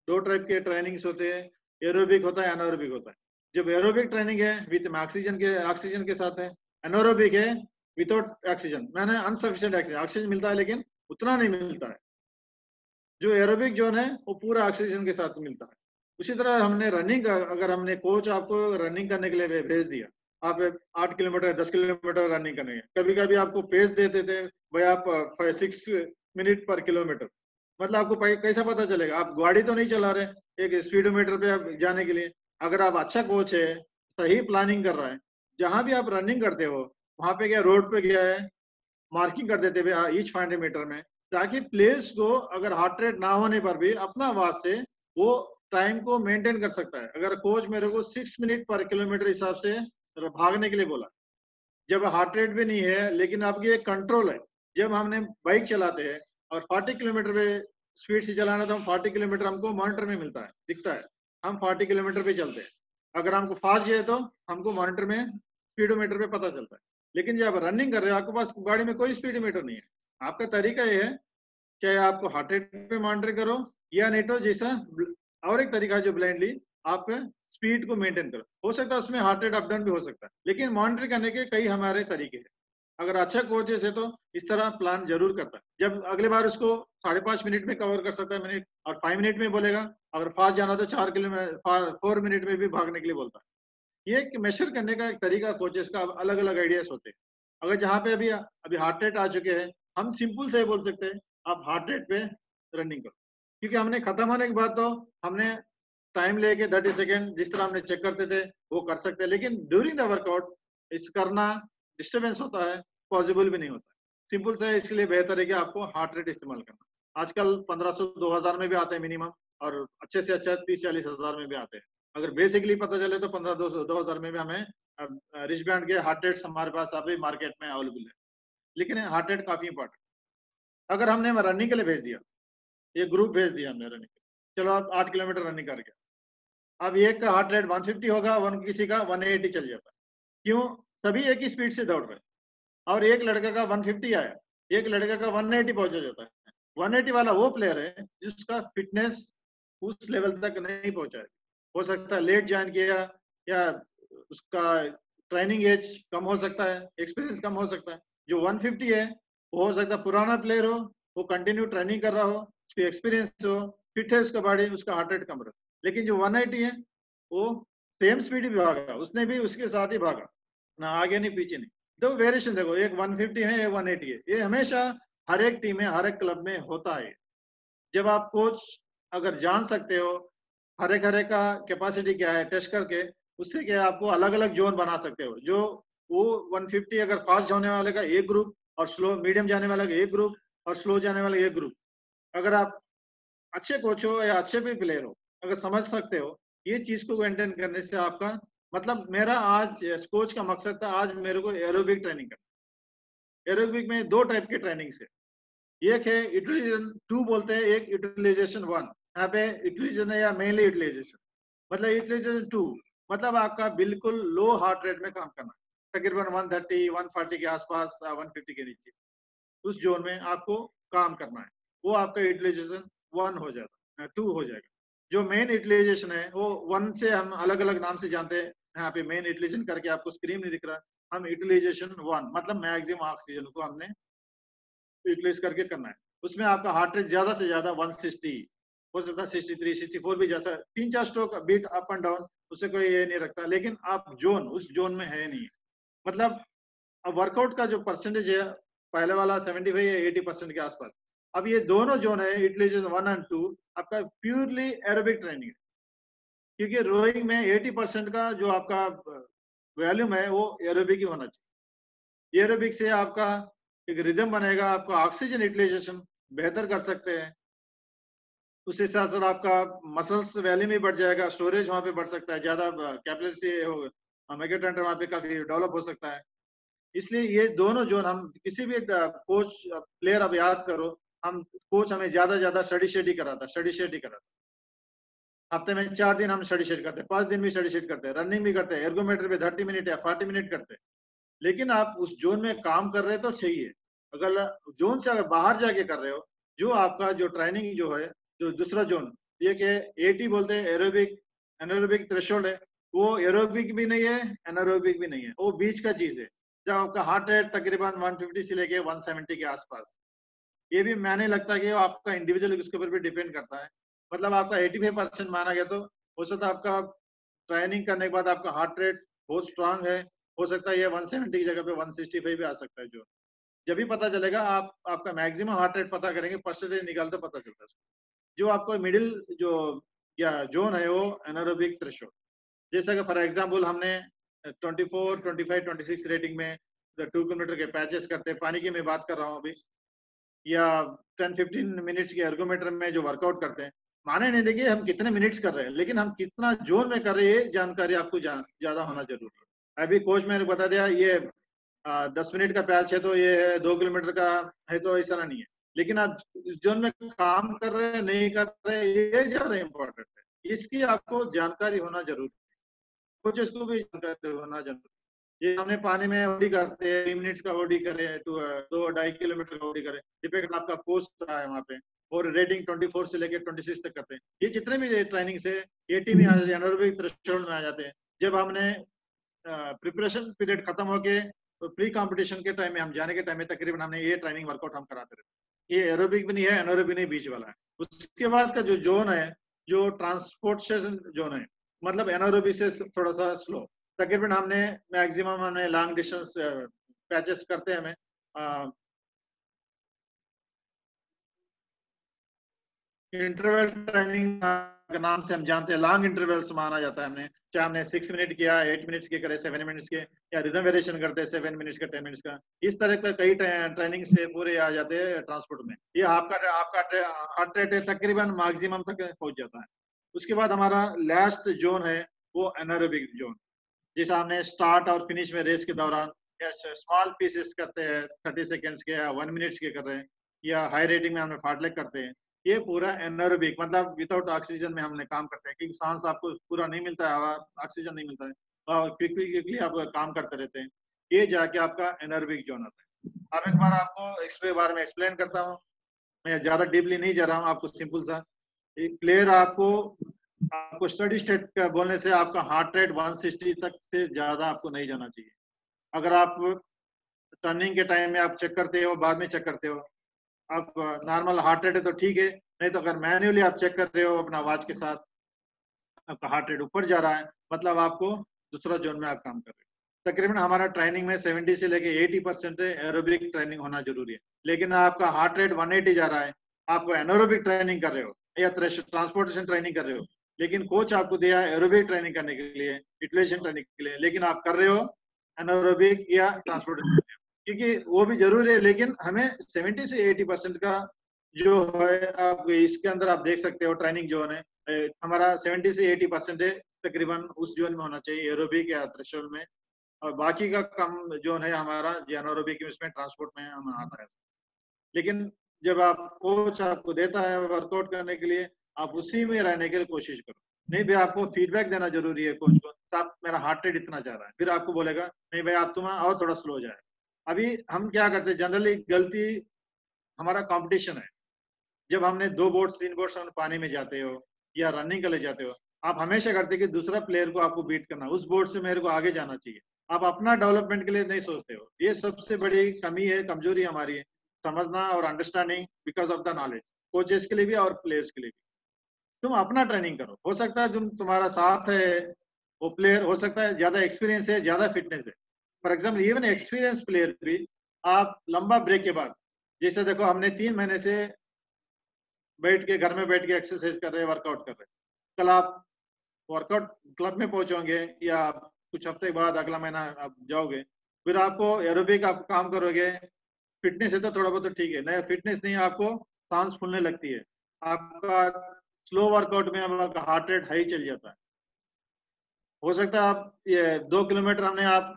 दो टाइप के ट्रेनिंग्स होते हैं, एरोबिक होता है, एनारोबिक होता है। जब एरोबिक ट्रेनिंग है विद ऑक्सीजन के साथ है, एनारोबिक है विदाउट ऑक्सीजन, मैंने अनसफिशिएंट ऑक्सीजन मिलता है लेकिन उतना नहीं मिलता है। जो एरोबिक जोन है वो पूरा ऑक्सीजन के साथ मिलता है। उसी तरह हमने रनिंग, अगर हमने कोच आपको रनिंग करने के लिए भेज दिया, आप 8 किलोमीटर 10 किलोमीटर रनिंग करने, कभी कभी आपको पेस देते थे भाई आप 6 मिनट पर किलोमीटर, मतलब आपको कैसा पता चलेगा। आप गाड़ी तो नहीं चला रहे एक स्पीडोमीटर पे आप जाने के लिए। अगर आप अच्छा कोच है, सही प्लानिंग कर रहा है, जहां भी आप रनिंग करते हो वहां पे क्या रोड पे गया है, मार्किंग कर देते हुए ईच 500 मीटर में, ताकि प्लेयर्स को अगर हार्ट रेट ना होने पर भी अपना आवाज से वो टाइम को मेंटेन कर सकता है। अगर कोच मेरे को 6 मिनट पर किलोमीटर हिसाब से भागने के लिए बोला, जब हार्ट रेट भी नहीं है लेकिन आपकी एक कंट्रोल है। जब हमने बाइक चलाते हैं और 40 किलोमीटर पे स्पीड से चलाना तो हम 40 किलोमीटर हमको मॉनिटर में मिलता है, दिखता है, हम 40 किलोमीटर पे चलते हैं। अगर हमको फास्ट चाहिए तो हमको मॉनिटर में स्पीडोमीटर पे पता चलता है। लेकिन जब रनिंग कर रहे हो आपके पास गाड़ी में कोई स्पीडोमीटर नहीं है। आपका तरीका ये है, चाहे आपको हार्ट रेट पे मॉनिटर करो या नहीं तो जैसा और एक तरीका है जो ब्लाइंडली आप स्पीड को मेंटेन करो। हो सकता है उसमें हार्ट रेट अप डाउन भी हो सकता है, लेकिन मॉनिटर करने के कई हमारे तरीके हैं। अगर अच्छा कोच है तो इस तरह प्लान जरूर करता है। जब अगले बार उसको 5.5 मिनट में कवर कर सकता है मिनट, और 5 मिनट में बोलेगा। अगर फास्ट जाना तो 4 किलोमीटर 4 मिनट में भी भागने के लिए बोलता है। ये एक मेजर करने का एक तरीका कोचेस का अलग अलग आइडियाज होते हैं। अगर जहाँ पे अभी हार्ट रेट आ चुके हैं, हम सिंपल से बोल सकते हैं आप हार्ट रेट पे रनिंग करो, क्योंकि हमने खत्म होने के बाद तो हमने टाइम लेके 30 सेकेंड जिस तरह हमने चेक करते थे वो कर सकते हैं, लेकिन ड्यूरिंग द वर्कआउट इस करना डिस्टर्बेंस होता है, पॉसिबल भी नहीं होता है। सिंपल से इसके लिए बेहतर है कि आपको हार्ट रेट इस्तेमाल करना। आजकल 1500-2000 में भी आते हैं मिनिमम, और अच्छे से अच्छा 30-40 हजार में भी आते हैं। अगर बेसिकली पता चले तो 1500-2000 में भी हमें रिच बैंड के हार्ट रेट्स हमारे पास अभी मार्केट में अवेलेबल है। लेकिन हार्ट रेट काफी इंपॉर्टेंट। अगर हमने रनिंग के लिए भेज दिया, ये ग्रुप भेज दिया हमने रनिंग, चलो आप 8 किलोमीटर रनिंग करके, अब एक का हार्ट रेट 150 होगा, किसी का 180 चल जाता है। क्यों? सभी एक ही स्पीड से दौड़ रहे हैं, और एक लड़के का 150 आया, एक लड़के का 180 पहुंचा जाता है। 180 वाला वो प्लेयर है जिसका फिटनेस उस लेवल तक नहीं पहुंचा है। हो सकता है लेट ज्वाइन किया, या उसका ट्रेनिंग एज कम हो सकता है, एक्सपीरियंस कम हो सकता है। जो 150 है वो हो सकता है पुराना प्लेयर हो, वो कंटिन्यू ट्रेनिंग कर रहा हो, उसकी एक्सपीरियंस हो, फिट है उसका बॉडी, उसका हार्ट रेट कम रहा। लेकिन जो 180 है वो सेम स्पीड भी भागा, उसने भी उसके साथ ही भागा, ना आगे नहीं पीछे नहीं। तो वेरिएशन देखो, एक 150 है, एक 180 है। ये हमेशा हर एक टीम में, हर एक क्लब में होता है। जब आप कोच अगर जान सकते हो हर एक का कैपेसिटी क्या है, टेस्ट करके उससे क्या है, आपको अलग अलग जोन बना सकते हो। जो वो 150 अगर फास्ट जाने वाले का एक ग्रुप, और स्लो मीडियम जाने वाला का एक ग्रुप, और स्लो जाने वाला एक ग्रुप। अगर आप अच्छे कोच हो या अच्छे भी प्लेयर हो, अगर समझ सकते हो ये चीज को मेंटेन करने से आपका मतलब, मेरा आज कोच का मकसद था आज मेरे को एरोबिक ट्रेनिंग करना। एरोबिक में 2 टाइप के ट्रेनिंग है, एक है यूटिलाइजेशन 2 बोलते हैं, एक यूटिलाइजेशन 1। यहाँ पे यूटिलाइजेशन है या मेनली यूटिलाइजेशन, मतलब यूटिलाइजेशन 2 मतलब आपका बिल्कुल लो हार्ट रेट में काम करना, तकरीबन 130-140 के आसपास, 150 के नीचे, उस जोन में आपको काम करना है। वो आपका यूटिलाइजेशन 1 हो जाता, 2 हो जाएगा। जो मेन यूटिलाइजेशन है वो 1 से हम अलग अलग नाम से जानते हैं। यहाँ पे मेन यूटिलाइजेशन करके आपको स्क्रीन नहीं दिख रहा, हम यूटिलाइजेशन 1 मतलब मैक्सिमम ऑक्सीजन को हमने यूटिलाइज करके करना है। उसमें आपका हार्ट रेट ज्यादा से ज्यादा 160 हो सकता है, 63, 64 भी, जैसा 3-4 stroke beat up and down, उससे कोई ये नहीं रखता। लेकिन आप जोन उस जोन में है नहीं, मतलब अब वर्कआउट का जो परसेंटेज है पहले वाला 75 या 80% के आसपास। अब ये दोनों जोन है यूटिलाइजेशन 1 और 2 आपका प्योरली एरोबिक ट्रेनिंग है, क्योंकि रोइंग में 80% का जो आपका वॉल्यूम है वो एरोबिक ही होना चाहिए। एरोबिक से आपका एक रिदम बनेगा, आपका ऑक्सीजन यूटिलाइजेशन बेहतर कर सकते हैं, उसके साथ साथ आपका मसल्स वैल्यूम भी बढ़ जाएगा, स्टोरेज वहाँ पे बढ़ सकता है, ज्यादा कैपिलरी से मेगाटेंडर वहाँ पे काफी डेवलप हो सकता है। इसलिए ये दोनों जोन हम किसी भी कोच प्लेयर अब याद करो, हम कोच हमें ज्यादा स्टडी शेट ही कराता। हफ्ते में 4 दिन हम स्टडी शेट करते हैं, 5 दिन भी स्टडी शेट करते हैं, रनिंग भी करते हैं, एर्गोमेटर पे 30 मिनट या 40 मिनट करते हैं। लेकिन आप उस जोन में काम कर रहे हैं तो सही है। अगर जोन से अगर बाहर जाके कर रहे हो, जो आपका जो ट्रेनिंग जो है, जो दूसरा जोन ये के 80 बोलते हैं एरोबिक एनारोबिक थ्रेशोल्ड है, वो एरोबिक भी नहीं है, एनारोबिक भी नहीं है, वो बीच का चीज है। जब आपका हार्ट रेट तकरीबन 150 से लेके 170 के आसपास, ये भी मैंने लगता है कि आपका इंडिविजुअल उसके ऊपर भी डिपेंड करता है। मतलब आपका 85% माना गया तो हो सकता है आपका ट्रेनिंग करने के बाद आपका हार्ट रेट बहुत स्ट्रांग है, हो सकता है ये 170 की जगह पे 165 भी आ सकता है। जो जब भी पता चलेगा, आप आपका मैक्सिमम हार्ट रेट पता करेंगे, परसेंटेज निकाल तो पता चलता है। जो आपको मिडिल जो या जोन है वो एनारोबिक थ्रेशोल्ड, जैसा कि फॉर एग्जांपल हमने 24, 25, 26 रेटिंग में 2 किलोमीटर के पैचेस करते हैं, पानी की मैं बात कर रहा हूँ अभी, या 10-15 मिनट्स के एर्गोमीटर में जो वर्कआउट करते हैं, माने नहीं देखिए हम कितने मिनट्स कर रहे हैं, लेकिन हम कितना जोन में कर रहे हैं जानकारी आपको ज्यादा होना जरूरी है। अभी कोच मैंने बता दिया ये 10 मिनट का पैच है तो ये है, 2 किलोमीटर का है तो ऐसा नहीं है। लेकिन आप जोन में काम कर रहे हैं नहीं कर रहे हैं ये ज्यादा इम्पोर्टेंट है। इसकी आपको जानकारी होना जरूरी है, कोचेस को भी जानकारी होना जरूरी है। ये हमने पानी में ओडी करते हैं, 3 मिनट्स का ओडी करें, 2-2.5 किलोमीटर का ओडी करें, डिपेंड आपका कोर्स रहा है वहाँ पे, और रेटिंग 24 से लेकर 26 तक करते हैं। ये जितने भी ट्रेनिंग से 80 में आ जाते हैं, एनारोबिक थ्रेशोल्ड में आ जाते हैं। जब हमने प्रिपरेशन पीरियड खत्म होके तो प्री कंपटीशन के टाइम में हम जाने के टाइम में तकरीबन हमने ये ट्रेनिंग वर्कआउट हम कराते रहते हैं। ये एरोबिक भी नहीं है, एनारोबिक भी नहीं, बीच वाला है। उसके बाद का जो जोन है, जो ट्रांसपोर्टेशन जोन है, मतलब एनारोबिक से थोड़ा सा स्लो, तकरीबन हमने मैक्सिमम हमने लॉन्ग डिस्टेंस पैचेस करते हैं हमें इंटरवल ट्रेनिंग के नाम से हम जानते हैं, लॉन्ग इंटरवल्स माना जाता है हमने, चाहे हमने 6 मिनट किया, 8 मिनट्स के करे, 7 मिनट्स के, या रिदम वेरिएशन करते हैं 7 मिनट्स का, 10 मिनट्स का, इस तरह का कई ट्रेनिंग से पूरे आ जाते हैं ट्रांसपोर्ट में। ये आपका हार्ट रेट है तकरीबन मैक्सिमम तक पहुंच जाता है। उसके बाद हमारा लास्ट जोन है वो एनारोबिक जोन, जैसा हमने स्टार्ट और फिनिश में रेस के दौरान स्मॉल पीसेस करते हैं 30 सेकेंड्स के या 1 मिनट्स के कर रहे हैं, या हाई रेटिंग में हमने फार्टलेग करते हैं। ये पूरा एनारोबिक मतलब विदाउट ऑक्सीजन में हमने काम करते हैं, क्योंकि सांस आपको पूरा नहीं मिलता है, हवा ऑक्सीजन नहीं मिलता है, और क्विकली आप काम करते रहते हैं। ये जाके आपका एनारोबिक जोन आता है। अब एक बार आपको इसके बारे में एक्सप्लेन करता हूँ, मैं ज्यादा डीपली नहीं जा रहा हूँ, आपको सिंपल सा क्लियर आपको स्टडी स्टेट का बोलने से आपका हार्ट रेट 160 तक से ज्यादा आपको नहीं जाना चाहिए। अगर आप टर्निंग के टाइम में आप चेक करते हो, बाद में चेक करते हो, आप नॉर्मल हार्ट रेट है तो ठीक है, नहीं तो अगर मैन्युअली आप चेक कर रहे हो अपना वॉच के साथ, आपका हार्ट रेट ऊपर जा रहा है, मतलब आपको दूसरा जोन में आप काम कर रहे हो। तकरीबन हमारा ट्रेनिंग में 70 से लेके 80% एरोबिक ट्रेनिंग होना जरूरी है। लेकिन आपका हार्ट रेट 180 जा रहा है, आप एनारोबिक ट्रेनिंग कर रहे हो या ट्रांसपोर्टेशन ट्रेनिंग कर रहे हो, लेकिन कोच आपको दिया है एरोबिक ट्रेनिंग करने के लिए, यूटिलाइजेशन ट्रेनिंग के लिए, लेकिन आप कर रहे हो एनारोबिक या ट्रांसपोर्टेशन, क्योंकि वो भी जरूरी है, लेकिन हमें 70 से 80% का जो है, आप इसके अंदर आप देख सकते हो ट्रेनिंग जोन है हमारा 70 से 80% है तकरीबन, उस जोन में होना चाहिए एरोबिक या थ्रेशोल्ड में, और बाकी का कम जोन है हमारा एनारोबिक इसमें ट्रांसपोर्ट में हम आता है। लेकिन जब आप कोच आपको देता है वर्कआउट करने के लिए, आप उसी में रहने के लिए कोशिश करो। नहीं भाई, आपको फीडबैक देना जरूरी है कोच को, आप मेरा हार्ट रेट इतना जा रहा है, फिर आपको बोलेगा नहीं भाई आप तुम्हारा और थोड़ा स्लो जाए। अभी हम क्या करते हैं, जनरली गलती हमारा कंपटीशन है, जब हमने 2 बोट्स 3 बोट्स हम पानी में जाते हो या रनिंग के लिए जाते हो, आप हमेशा करते कि दूसरा प्लेयर को आपको बीट करना, उस बोट से मेरे को आगे जाना चाहिए, आप अपना डेवलपमेंट के लिए नहीं सोचते हो। ये सबसे बड़ी कमी है, कमजोरी हमारी है, समझना और understanding because of the knowledge, coaches के लिए भी और प्लेयर्स के लिए भी। तुम अपना ट्रेनिंग करो, हो सकता है जो तुम्हारा साथ है वो प्लेयर हो सकता है ज्यादा एक्सपीरियंस है, ज्यादा फिटनेस है। For example even experience player भी आप लंबा ब्रेक के बाद, जैसे देखो हमने 3 महीने से बैठ के घर में बैठ के एक्सरसाइज कर रहे हैं, वर्कआउट कर रहे हैं, कल आप वर्कआउट क्लब में पहुंचोगे या कुछ हफ्ते बाद अगला महीना आप जाओगे, फिर आपको एरोबिक आप काम करोगे, फिटनेस है तो थोड़ा बहुत तो ठीक है, नहीं फिटनेस नहीं, आपको सांस फूलने लगती है, आपका स्लो वर्कआउट में आपका हार्ट रेट हाई चल जाता है। हो सकता है आप ये 2 किलोमीटर हमने आप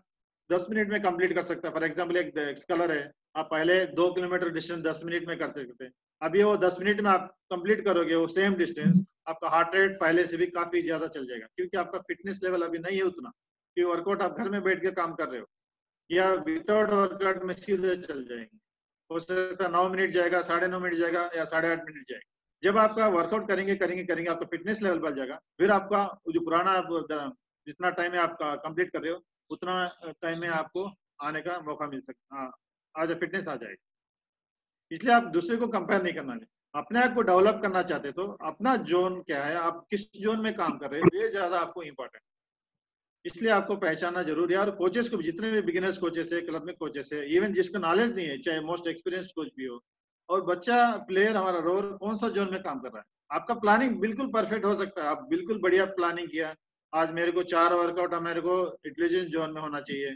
10 मिनट में कंप्लीट कर सकता है। फॉर एग्जांपल एक स्कलर है, आप पहले 2 किलोमीटर डिस्टेंस 10 मिनट में करते थे, अभी वो 10 मिनट में आप कंप्लीट करोगे वो सेम डिस्टेंस, आपका हार्ट रेट पहले से भी काफी ज्यादा चल जाएगा, क्योंकि आपका फिटनेस लेवल अभी नहीं है उतना, क्योंकि वर्कआउट आप घर में बैठ के काम कर रहे हो, या विदाउट वर्कआउट में सीधे चल जाएंगे। हो सकता है 9 मिनट जाएगा, 9.5 मिनट जाएगा, या 8.5 मिनट जाएगा। जब आपका वर्कआउट करेंगे आपका फिटनेस लेवल बढ़ जाएगा, फिर आपका जो पुराना जितना टाइम में आप कंप्लीट कर रहे हो उतना टाइम में आपको आने का मौका मिल सकता है, आज फिटनेस आ जाएगी। इसलिए आप दूसरे को कंपेयर नहीं करना है, अपने आप को डेवलप करना चाहते तो अपना जोन क्या है, आप किस जोन में काम कर रहे हो, ये ज्यादा आपको इम्पोर्टेंट, इसलिए आपको पहचानना जरूरी है। और कोचेस को, जितने भी बिगिनर्स कोचेस है, क्लब में कोचेस है, इवन जिसका नॉलेज नहीं है, चाहे मोस्ट एक्सपीरियंस कोच भी हो, और बच्चा प्लेयर हमारा रोल कौन सा जोन में काम कर रहा है, आपका प्लानिंग बिल्कुल परफेक्ट हो सकता है, आप बिल्कुल बढ़िया प्लानिंग किया, आज मेरे को 4 वर्कआउट मेरे को इंटेलिजेंस जोन में होना चाहिए,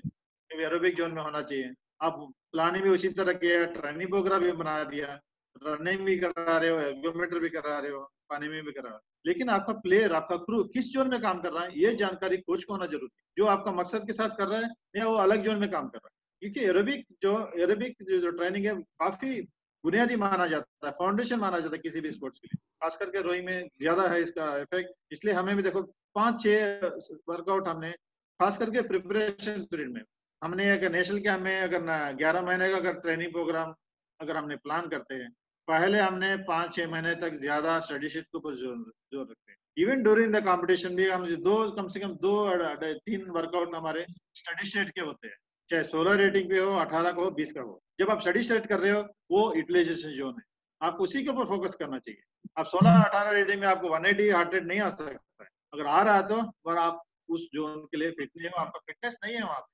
एरोबिक जोन में होना चाहिए, आप प्लानिंग भी उसी तरह किया, ट्रेनिंग प्रोग्राम भी बना दिया, रनिंग भी करा रहे हो, एर्गोमीटर भी करा रहे हो, पानी में भी करा रहे हो, लेकिन आपका प्लेयर, आपका क्रू किस जोन में काम कर रहा है, ये जानकारी कोच को होना जरूरी है, जो आपका मकसद के साथ कर रहा है या वो अलग जोन में काम कर रहा है। क्योंकि एरोबिक जो ट्रेनिंग है काफी बुनियादी माना जाता है, फाउंडेशन माना जाता है किसी भी स्पोर्ट्स के लिए, खास करके रोइंग में ज्यादा है इसका इफेक्ट। इसलिए हमें भी देखो 5-6 वर्कआउट हमने खास करके प्रिपरेशन पीरियड में हमने अगर नेशनल कैंप में अगर 11 महीने का अगर ट्रेनिंग प्रोग्राम अगर हमने प्लान करते हैं, पहले हमने 5-6 महीने तक ज्यादा स्टडी शीट के ऊपर जोर रखते हैं। इवन ड्यूरिंग द कंपटीशन भी हम कम से कम 2-3 वर्कआउट हमारे स्टडी शीट के होते हैं, चाहे 16 रेटिंग पे हो, 18 का हो, 20 का हो। जब आप स्टडी स्टार्ट कर रहे हो वो यूटिलाइजेशन जोन है, आपको उसी के ऊपर फोकस करना चाहिए। आप 16-18 रेटिंग में आपको 180 हार्ट रेट नहीं आ सकता है, अगर आ रहा है तो पर आप उस जोन के लिए फिट नहीं हो, आपका फिटनेस नहीं है वहां पे,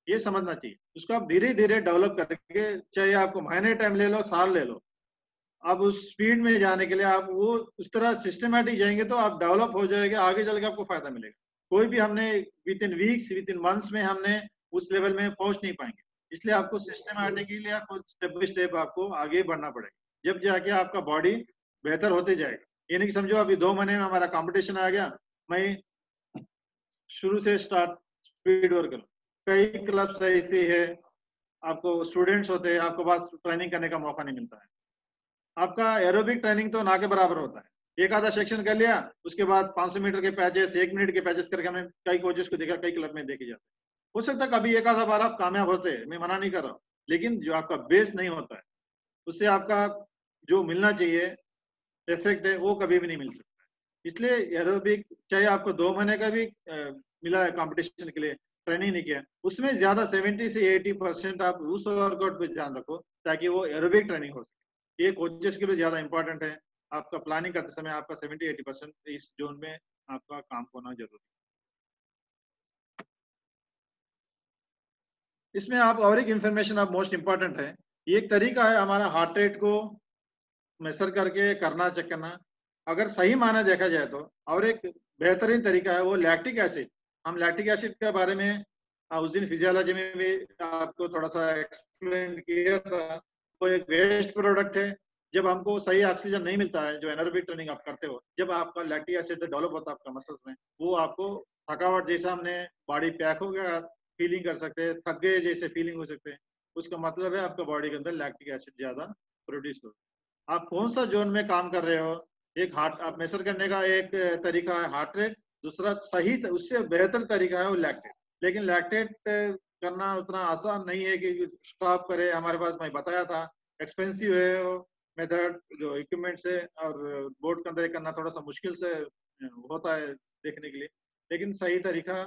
ये समझना चाहिए। उसको आप धीरे धीरे डेवलप करके, चाहे आपको महीने टाइम ले लो, साल ले लो, आप उस स्पीड में जाने के लिए आप वो उस तरह सिस्टमेटिक जाएंगे तो आप डेवलप हो जाएंगे, आगे चल के आपको फायदा मिलेगा। कोई भी हमने with in weeks, with in months में हमने उस लेवल में पहुंच नहीं पाएंगे। इसलिए आपको सिस्टमेटिकली आपको स्टेप बाय स्टेप आपको आगे बढ़ना पड़ेगा, जब जाके आपका बॉडी बेहतर होते जाएगा। ये नहीं समझो अभी 2 महीने में हमारा कंपटीशन आ गया, मैं शुरू से स्टार्ट स्पीड वर्क करूं। कई क्लब्स ऐसे है, आपको स्टूडेंट्स होते हैं, आपको पास ट्रेनिंग करने का मौका नहीं मिलता है। आपका एरोबिक ट्रेनिंग तो ना के बराबर होता है। एक आधा सेक्शन कर लिया, उसके बाद 500 मीटर के पैचेस, 1 मिनट के पैचेस करके हमने कई कोचेस को देखा, कई क्लब में देखे जाते हैं। हो सकता है कभी एक आधा बार आप कामयाब होते हैं, मैं मना नहीं कर रहा हूँ, लेकिन जो आपका बेस नहीं होता है, उससे आपका जो मिलना चाहिए इफेक्ट है वो कभी भी नहीं मिल सकता है। इसलिए एरोबिक चाहे आपको 2 महीने का भी मिला है कंपटीशन के लिए, ट्रेनिंग नहीं किया, उसमें ज्यादा 70 से 80% आप उस वर्कआउट पे ध्यान रखो ताकि वो एरोबिक ट्रेनिंग हो सके। ये कोचेस के लिए ज्यादा इंपॉर्टेंट है। आपका प्लानिंग करते समय आपका 70-80% इस जोन में आपका काम होना जरूरी है। इसमें आप और एक इंफॉर्मेशन आप मोस्ट इंपॉर्टेंट है, ये एक तरीका है हमारा हार्ट रेट को मेजर करके करना चेक करना, अगर सही माना देखा जाए तो। और एक बेहतरीन तरीका है वो लैक्टिक एसिड। हम लैक्टिक एसिड के बारे में उस दिन फिजियोलॉजी में भी आपको थोड़ा सा एक्सप्लेन किया था। वो एक वेस्ट प्रोडक्ट है। जब हमको सही ऑक्सीजन नहीं मिलता है, जो एनारोबिक ट्रेनिंग आप करते हो, जब आपका लैक्टिक एसिड डेवलप होता है आपका मसल्स में, वो आपको थकावट जैसा हमने बॉडी पैक हो गया फीलिंग कर सकते हैं, थक गए जैसे फीलिंग हो सकते हैं। उसका मतलब है आपका बॉडी के अंदर लैक्टिक एसिड ज्यादा प्रोड्यूस हो। आप कौन सा जोन में काम कर रहे हो, एक हार्ट आप मेजर करने का एक तरीका है हार्ट रेट, दूसरा सही उससे बेहतर तरीका है वो लैक्टेट। लेकिन लैक्टेट करना उतना आसान नहीं है कि स्टॉप करे। हमारे पास मैं बताया था एक्सपेंसिव है वो मेथड, जो इक्विपमेंट से और बोर्ड के अंदर करना थोड़ा सा मुश्किल से होता है देखने के लिए, लेकिन सही तरीका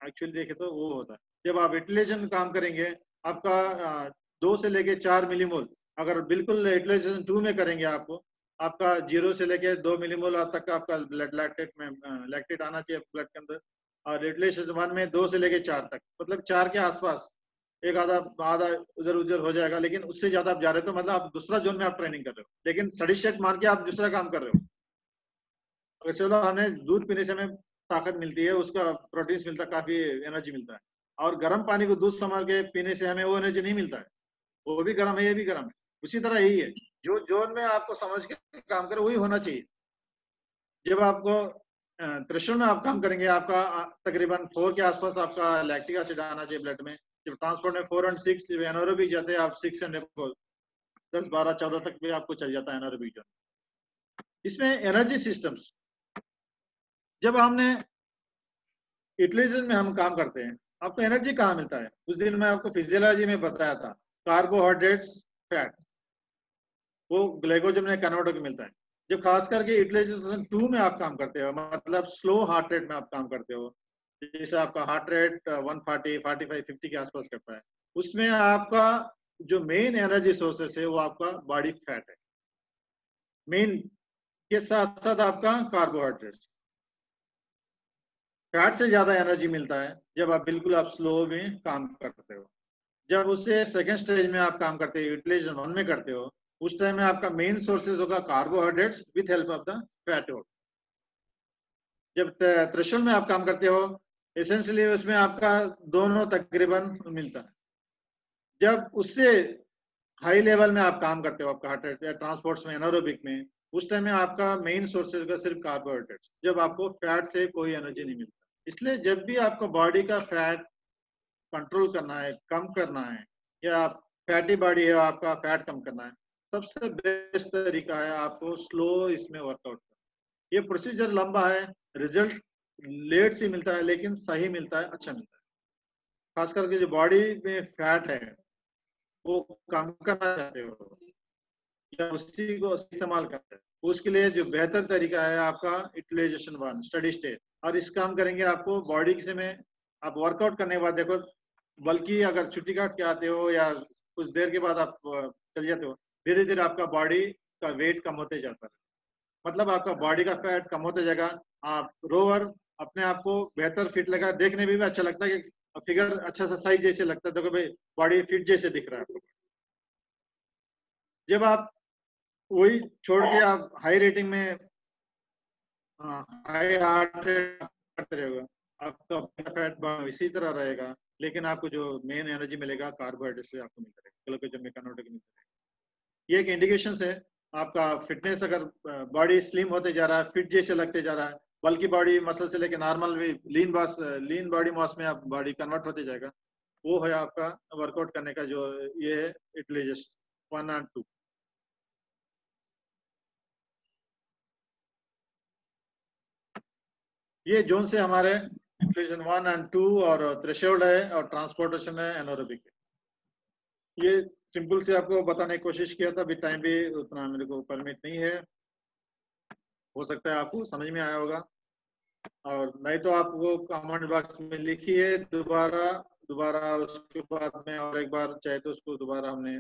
एक्चुअली देखे तो वो होता है। जब आप यूटिलाइजेशन काम करेंगे, आपका 2 से लेके 4 मिलीमोल, अगर बिल्कुल यूटिलाइजेशन 2 में करेंगे आपका 0 से लेके 2 मिलीमोल तक आपका ब्लड लैक्टेट आना चाहिए ब्लड के अंदर, और यूटिलाइजेशन 1 में 2 से लेके 4 तक, मतलब 4 के आसपास। एक आधा उधर उधर हो जाएगा, लेकिन उससे ज्यादा आप जा रहे हो तो मतलब आप दूसरा जोन में आप ट्रेनिंग कर रहे हो, लेकिन स्टडी शेट मान के आप दूसरा काम कर रहे हो। अगर चलो हमें दूध पीने से हमें ताकत मिलती है, उसका प्रोटीन मिलता है, काफी एनर्जी मिलता है, और गर्म पानी को दूध संभाल के पीने से हमें वो एनर्जी नहीं मिलता है, वो भी गर्म है ये भी गर्म है। उसी तरह यही है, जो जोन में आपको समझ के काम करे वही होना चाहिए। जब आपको थ्रेशोल्ड में आप काम करेंगे, आपका तकरीबन 4 के आसपास आपका लैक्टिक एसिड आना चाहिए ब्लड में। जब ट्रांसपोर्ट में 4 और 6 एनारोबिक जाते हैं, आप 6 एंड 10, 12, 14 तक भी आपको चल जाता है एनारोबिक जोन। इसमें एनर्जी सिस्टम्स, जब हमने यूटिलाइजेशन में हम काम करते हैं, आपको एनर्जी कहाँ मिलता है? उस दिन मैं आपको फिजियोलॉजी में बताया था, कार्बोहाइड्रेट्स, फैट्स, वो ग्लाइकोजन में कन्वर्ट होकर मिलता है। जब खास करके यूटिलाइजेशन 2 में आप काम करते हो, मतलब स्लो हार्ट रेट में आप काम करते हो, जैसे आपका हार्ट रेट 140, 45, 50 के आसपास करता है, उसमें आपका जो मेन एनर्जी सोर्सेस है वो आपका बॉडी फैट है, मेन के साथ साथ आपका कार्बोहाइड्रेट्स। फैट से ज्यादा एनर्जी मिलता है जब आप बिल्कुल आप स्लो में काम करते हो। जब उससे सेकेंड स्टेज में आप काम करते हो, यूटिलाइजेशन 1 में करते हो, उस टाइम में आपका मेन सोर्सेज होगा carbohydrates with help of the fat हो। जब थ्रेशोल्ड में आप काम करते हो, एसेंशियली उसमें आपका दोनों तकरीबन मिलता है। जब उससे हाई लेवल में आप काम करते हो, आपका हार्ट रेट या ट्रांसपोर्ट्स में, एनारोबिक में, उस टाइम में आपका मेन सोर्सेज होगा सिर्फ कार्बोहाइड्रेट्स, जब आपको फैट से कोई एनर्जी नहीं मिलता। इसलिए जब भी आपको बॉडी का फैट कंट्रोल करना है, कम करना है, या फैटी बॉडी है आपका फैट कम करना है, सबसे बेस्ट तरीका है आपको स्लो इसमें वर्कआउट करना। ये प्रोसीजर लंबा है, रिजल्ट लेट से मिलता है, लेकिन सही मिलता है, अच्छा मिलता है। खास करके जो बॉडी में फैट है वो कम करना चाहते हो या उसी को इस्तेमाल करते हैं, उसके लिए जो बेहतर तरीका है आपका यूटिलाइजेशन 1 स्टडी स्टेट। और इस काम करेंगे आपको बॉडी के में आप वर्कआउट करने के बाद देखो, बल्कि अगर छुट्टी काट के आते हो या कुछ देर के बाद आप चल जाते हो, धीरे धीरे आपका बॉडी का वेट कम होते जाता है, मतलब आपका बॉडी का फैट कम होते जाएगा। आप रोवर अपने आप को बेहतर फिट लगा, देखने में भी अच्छा लगता है कि फिगर अच्छा सा साइज जैसे लगता है, देखो भाई बॉडी फिट जैसे दिख रहा है आपको। जब आप वही छोड़ के आप हाई रेटिंग में हाई हार्ट रेट करते रहेगा, आपका फैट इसी तरह रहेगा, लेकिन आपको जो मेन एनर्जी मिलेगा कार्बोहाइड्रेट से आपको मिलता रहेगा, ग्लाइकोजन में कन्वर्ट होकर मिलता रहेगा। ये एक इंडिकेशन है आपका फिटनेस, अगर बॉडी स्लिम होते जा रहा है, फिट जैसे लगते जा रहा है, बल्कि बॉडी मसल से लेकर नॉर्मल भी लीन बॉडी मास में आप बॉडी कन्वर्ट होते जाएगा, वो है आपका वर्कआउट करने का जो ये है यूटिलाइजेशन 1 और 2। ये जोन से हमारे यूटिलाइजेशन 1 और 2 और थ्रेशोल्ड है और ट्रांसपोर्टेशन है, एनारोबिक है। ये सिंपल से आपको बताने की कोशिश किया था, अभी टाइम भी उतना मेरे को परमिट नहीं है, हो सकता है आपको समझ में आया होगा, और नहीं तो आपको कमेंट बॉक्स में लिखिए दोबारा उसके बाद में, और एक बार चाहे तो उसको दोबारा भी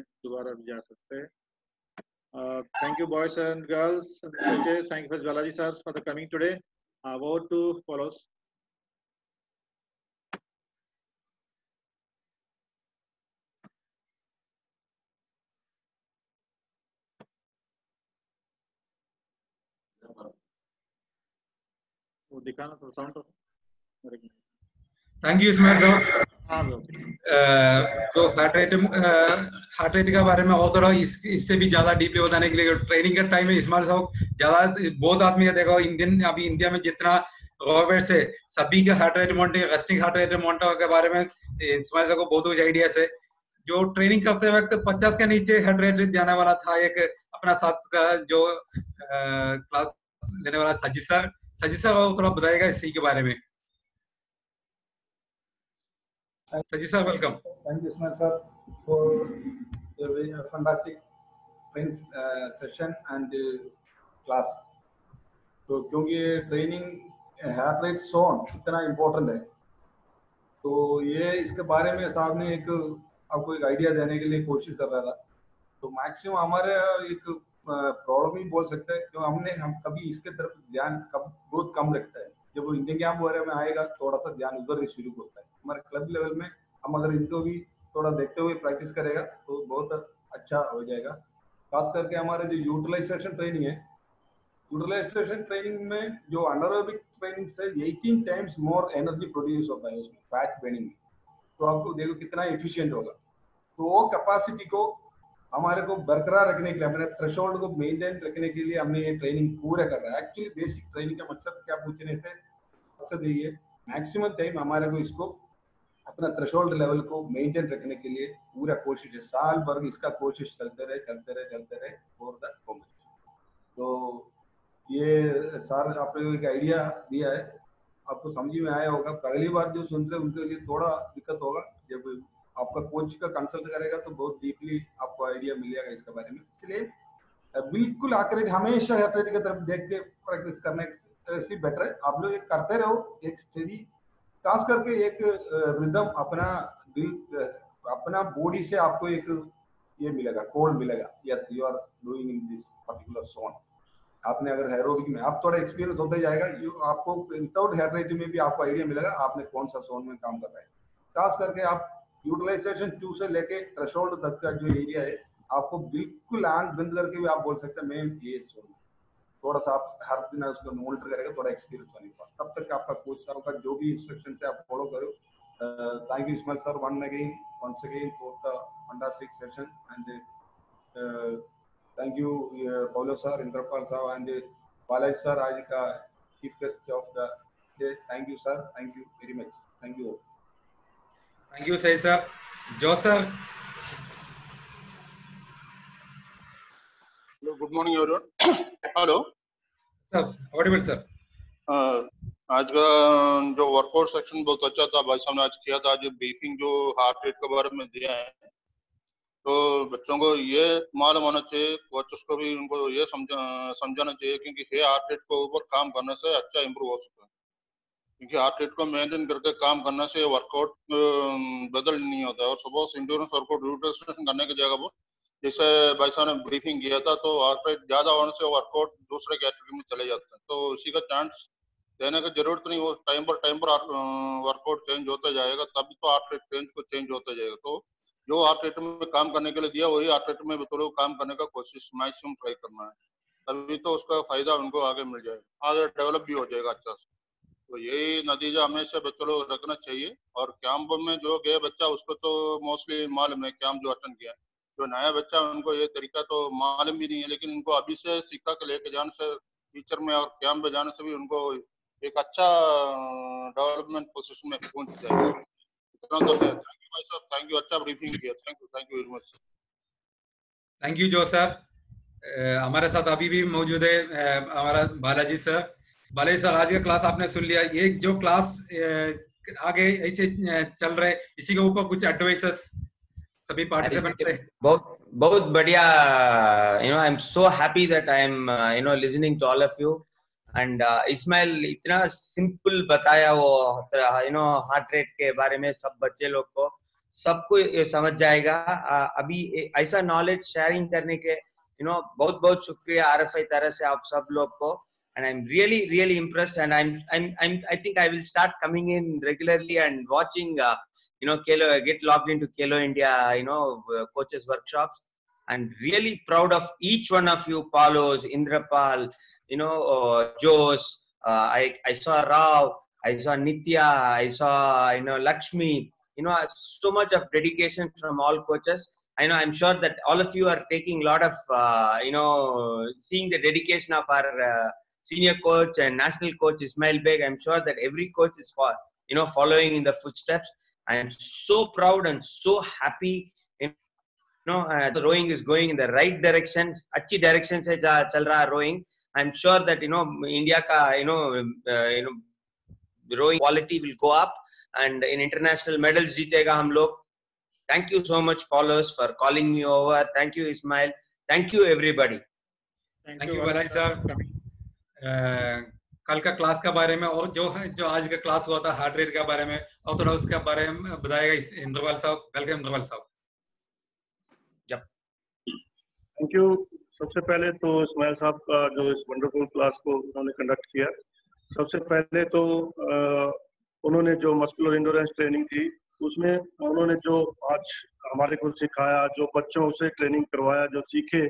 जा सकते हैं। Thank you boys and girls and coaches. Thank you for Balaji sir for the coming today. Over to follows. वो दिखाना थोड़ा साउंड तो। थैंक यू इस्माइल साहब। हाँ तो हार्ट रेट के बारे में और थोड़ा इससे भी ज्यादा डीपली बताने के लिए ट्रेनिंग का टाइम है इस्माइल साहब, ज्यादा बहुत आदमी का देखो अभी इंडिया में जितना रॉबर्ट्स है सभी का heart rate monitoring, resting heart rate monitor के बारे में इस्माइल साहब को बहुत कुछ आइडिया है। जो ट्रेनिंग करते वक्त 50 के नीचे हार्ट रेट जाने वाला था एक अपना साथ का जो क्लास लेने वाला सजिसा थोड़ा बताएगा इसी के बारे में। Sajid sir, welcome. Thank you, Ismail sir, for a very fantastic session and class. तो क्योंकि ट्रेनिंग हार्ट रेट जोन इतना इम्पोर्टेंट है, तो ये इसके बारे में साहब ने आपको एक आइडिया देने के लिए कोशिश कर रहा था। तो मैक्सिमम हमारे एक प्रॉब्लम ही बोल सकते हैं, क्योंकि हम कभी इसके तरफ ध्यान बहुत कम रखता है। जब वो इंडियन कैंप वगैरह में आएगा थोड़ा सा ध्यान उधर ही शुरू होता है। हमारे क्लब लेवल में हम अगर इनको भी थोड़ा देखते हुए प्रैक्टिस करेगा तो बहुत अच्छा हो जाएगा। खास करके हमारे जो यूटिलाइजेशन ट्रेनिंग है, यूटिलाइजेशन ट्रेनिंग में जो अनारोबिक ट्रेनिंग से 18 टाइम्स मोर एनर्जी प्रोड्यूस होता है उसमें फैट बर्निंग में। तो आपको देखो कितना एफिशिएंट होगा। तो वो कैपेसिटी को हमारे को बरकरार रखने के लिए, अपने थ्रेशोल्ड को मेंटेन रखने के लिए हमने ये ट्रेनिंग पूरा कर रहा है। एक्चुअली बेसिक ट्रेनिंग का मकसद क्या पूछने से मकसद यही है, मैक्सिमम टाइम हमारे को इसको अपना थ्रेशोल्ड लेवल को मेंटेन रखने के लिए पूरा कोशिश है। साल भर इसका कोशिश चलते रहे फॉर द कॉम्पिटिशन। तो ये सर आपने एक आइडिया दिया है, आपको समझ में आया होगा। पहली बार जो सुनते हैं उनके लिए थोड़ा दिक्कत होगा, जब आपका कोच का कंसल्ट करेगा तो बहुत डीपली आपको आइडिया मिलेगा इसके बारे में। इसलिए बिल्कुल एक्यूरेट हमेशा एथलेटिक की तरफ देख के प्रैक्टिस करने से बेटर है। आप लोग करते रहो एक स्टडी, खास करके एक रिदम अपना बॉडी से आपको एक ये मिलेगा, कोड मिलेगा, yes you are doing in this particular zone. आपने अगर एरोबिक में आप थोड़ा एक्सपीरियंस होता जाएगा, आपको विदाउट हार्ट रेट में भी आपको आइडिया मिलेगा आपने कौन सा जोन में काम कर रहा है। खास करके आप यूटिलाइजेशन 2 से लेके थ्रेशोल्ड तक का जो एरिया है, आपको बिल्कुल आंख बंद करके भी आप बोल सकते हैं मैं ये जोन। थोड़ा सा आप हर दिन उसको मॉनिटर करेगा, थोड़ा एक्सपीरियंस होने के बाद, तब तक आपका कोच साहब का जो भी इंस्ट्रक्शन है आप फॉलो करो। Thank you Ismail sir once again for the fantastic session, and thank you Paulo sir, Indrapal sir and Balaji sir, आज का chief guest of the day. Thank you sir, thank you very much, thank you. Thank you सही sir. जो sir good morning everyone. Hello sir, Audible sir. आज का जो workout section बहुत अच्छा था, भाई साहब ने आज किया था। जो ब्रीफिंग जो हार्ट रेट के बारे में दिया है, तो बच्चों को ये मालूम होना चाहिए, कोचेस को भी उनको ये समझाना चाहिए, क्योंकि ये हार्ट रेट के ऊपर काम करने से अच्छा इंप्रूव हो सकता है। क्योंकि हार्ट रेट को मेंटेन करके काम करने से वर्कआउट बदल नहीं होता है। और सपोज इंड्योरेंस वर्कआउट यूटिलाइजेशन करने की जगह पर, जैसे भाई साहब ने ब्रीफिंग किया था, तो हार्ट रेट ज्यादा होने से वर्कआउट दूसरे कैटेगरी में चले जाते हैं। तो उसी का चांस देने की जरूरत नहीं, वो टाइम पर वर्कआउट चेंज होता जाएगा, तभी तो हार्ट रेट चेंज होता जाएगा। तो जो हार्ट रेट में काम करने के लिए दिया, वही हार्ट रेट में बच्चों को काम करने का कोशिश मैक्सिमम ट्राई करना है, तभी तो उसका फायदा उनको आगे मिल जाएगा, आगे डेवलप भी हो जाएगा अच्छा से। तो यही नतीजा हमेशा बच्चों को रखना चाहिए। और कैंप में जो गए बच्चा, उसको तो मोस्टली मालूम है, कैंप जो अटेंड किया। जो नया बच्चा, उनको ये तरीका तो मालूम भी नहीं है, लेकिन उनको अभी से सिखा के लेके जाने से, टीचर में और कैंप में जाने से भी उनको एक अच्छा डेवलपमेंट पोजीशन में पहुंच जाएगा। इतना तो है। थैंक यू भाई साहब, थैंक यू, अच्छा ब्रीफिंग किया, thank you very much. Thank you जो सर। हमारे साथ अभी भी मौजूद है हमारा बालाजी सर। बालाजी सर, आज का क्लास आपने सुन लिया। ये जो क्लास आगे ऐसे चल रहे, इसी के ऊपर कुछ एडवाइसेस सभी पार्टिसिपेंट से। बहुत बहुत बढ़िया। I am so happy that I am listening to all of you. And Ismail इतना सिंपल बताया वो, हार्ट रेट के बारे में। सब बच्चे लोग को सबको ये समझ जाएगा। अभी ऐसा नॉलेज शेयरिंग करने के बहुत बहुत शुक्रिया RFI तरह से आप सब लोग को। and I'm really impressed, and I think I will start coming in regularly and watching get logged into Kelo India coaches workshops, and really proud of each one of you. Paulos, Indrapal, Jose, I saw Rao, I saw Nitya, I saw Lakshmi, so much of dedication from all coaches. I'm sure that all of you are taking a lot of seeing the dedication of our senior coach and national coach Ismail Beg. I'm sure that every coach is following in the footsteps. I am so proud and so happy. The rowing is going in the right direction. अच्छी direction से चल रहा rowing. I'm sure that India का rowing quality will go up, and in international medals जीतेगा हम लोग. Thank you so much, Paulos, for calling me over. Thank you, Ismail. Thank you, everybody. Thank you, Balaji sir. कल का class के बारे में और जो आज का क्लास हुआ था हार्ट रेट के बारे में, और थोड़ा उसके बारे में बताएगा इंद्रपाल साहब। वेलकम इंद्रपाल साहब। Thank you. सबसे पहले तो इस्माइल साहब का जो इस वंडरफुल क्लास को उन्होंने कंडक्ट किया, सबसे पहले तो उन्होंने जो मस्कुलर एंडोरेंस ट्रेनिंग थी, उसमें उन्होंने जो आज हमारे को सिखाया, जो बच्चों से ट्रेनिंग करवाया, जो सीखे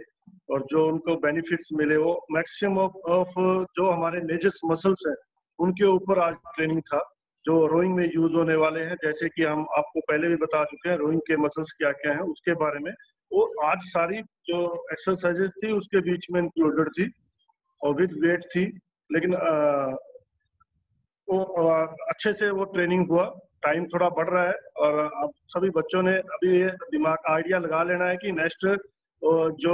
और जो उनको बेनिफिट्स मिले, वो मैक्सिमम ऑफ जो हमारे मेजर मसल्स हैं उनके ऊपर आज ट्रेनिंग था, जो रोइंग में यूज होने वाले हैं। जैसे कि हम आपको पहले भी बता चुके हैं रोइंग के मसल्स क्या क्या हैं, उसके बारे में वो आज सारी जो एक्सरसाइजेस थी उसके बीच में इंक्लूडेड थी और विद वेट थी। लेकिन वो अच्छे से वो ट्रेनिंग हुआ। टाइम थोड़ा बढ़ रहा है और अब सभी बच्चों ने अभी ये दिमाग आइडिया लगा लेना है कि नेक्स्ट जो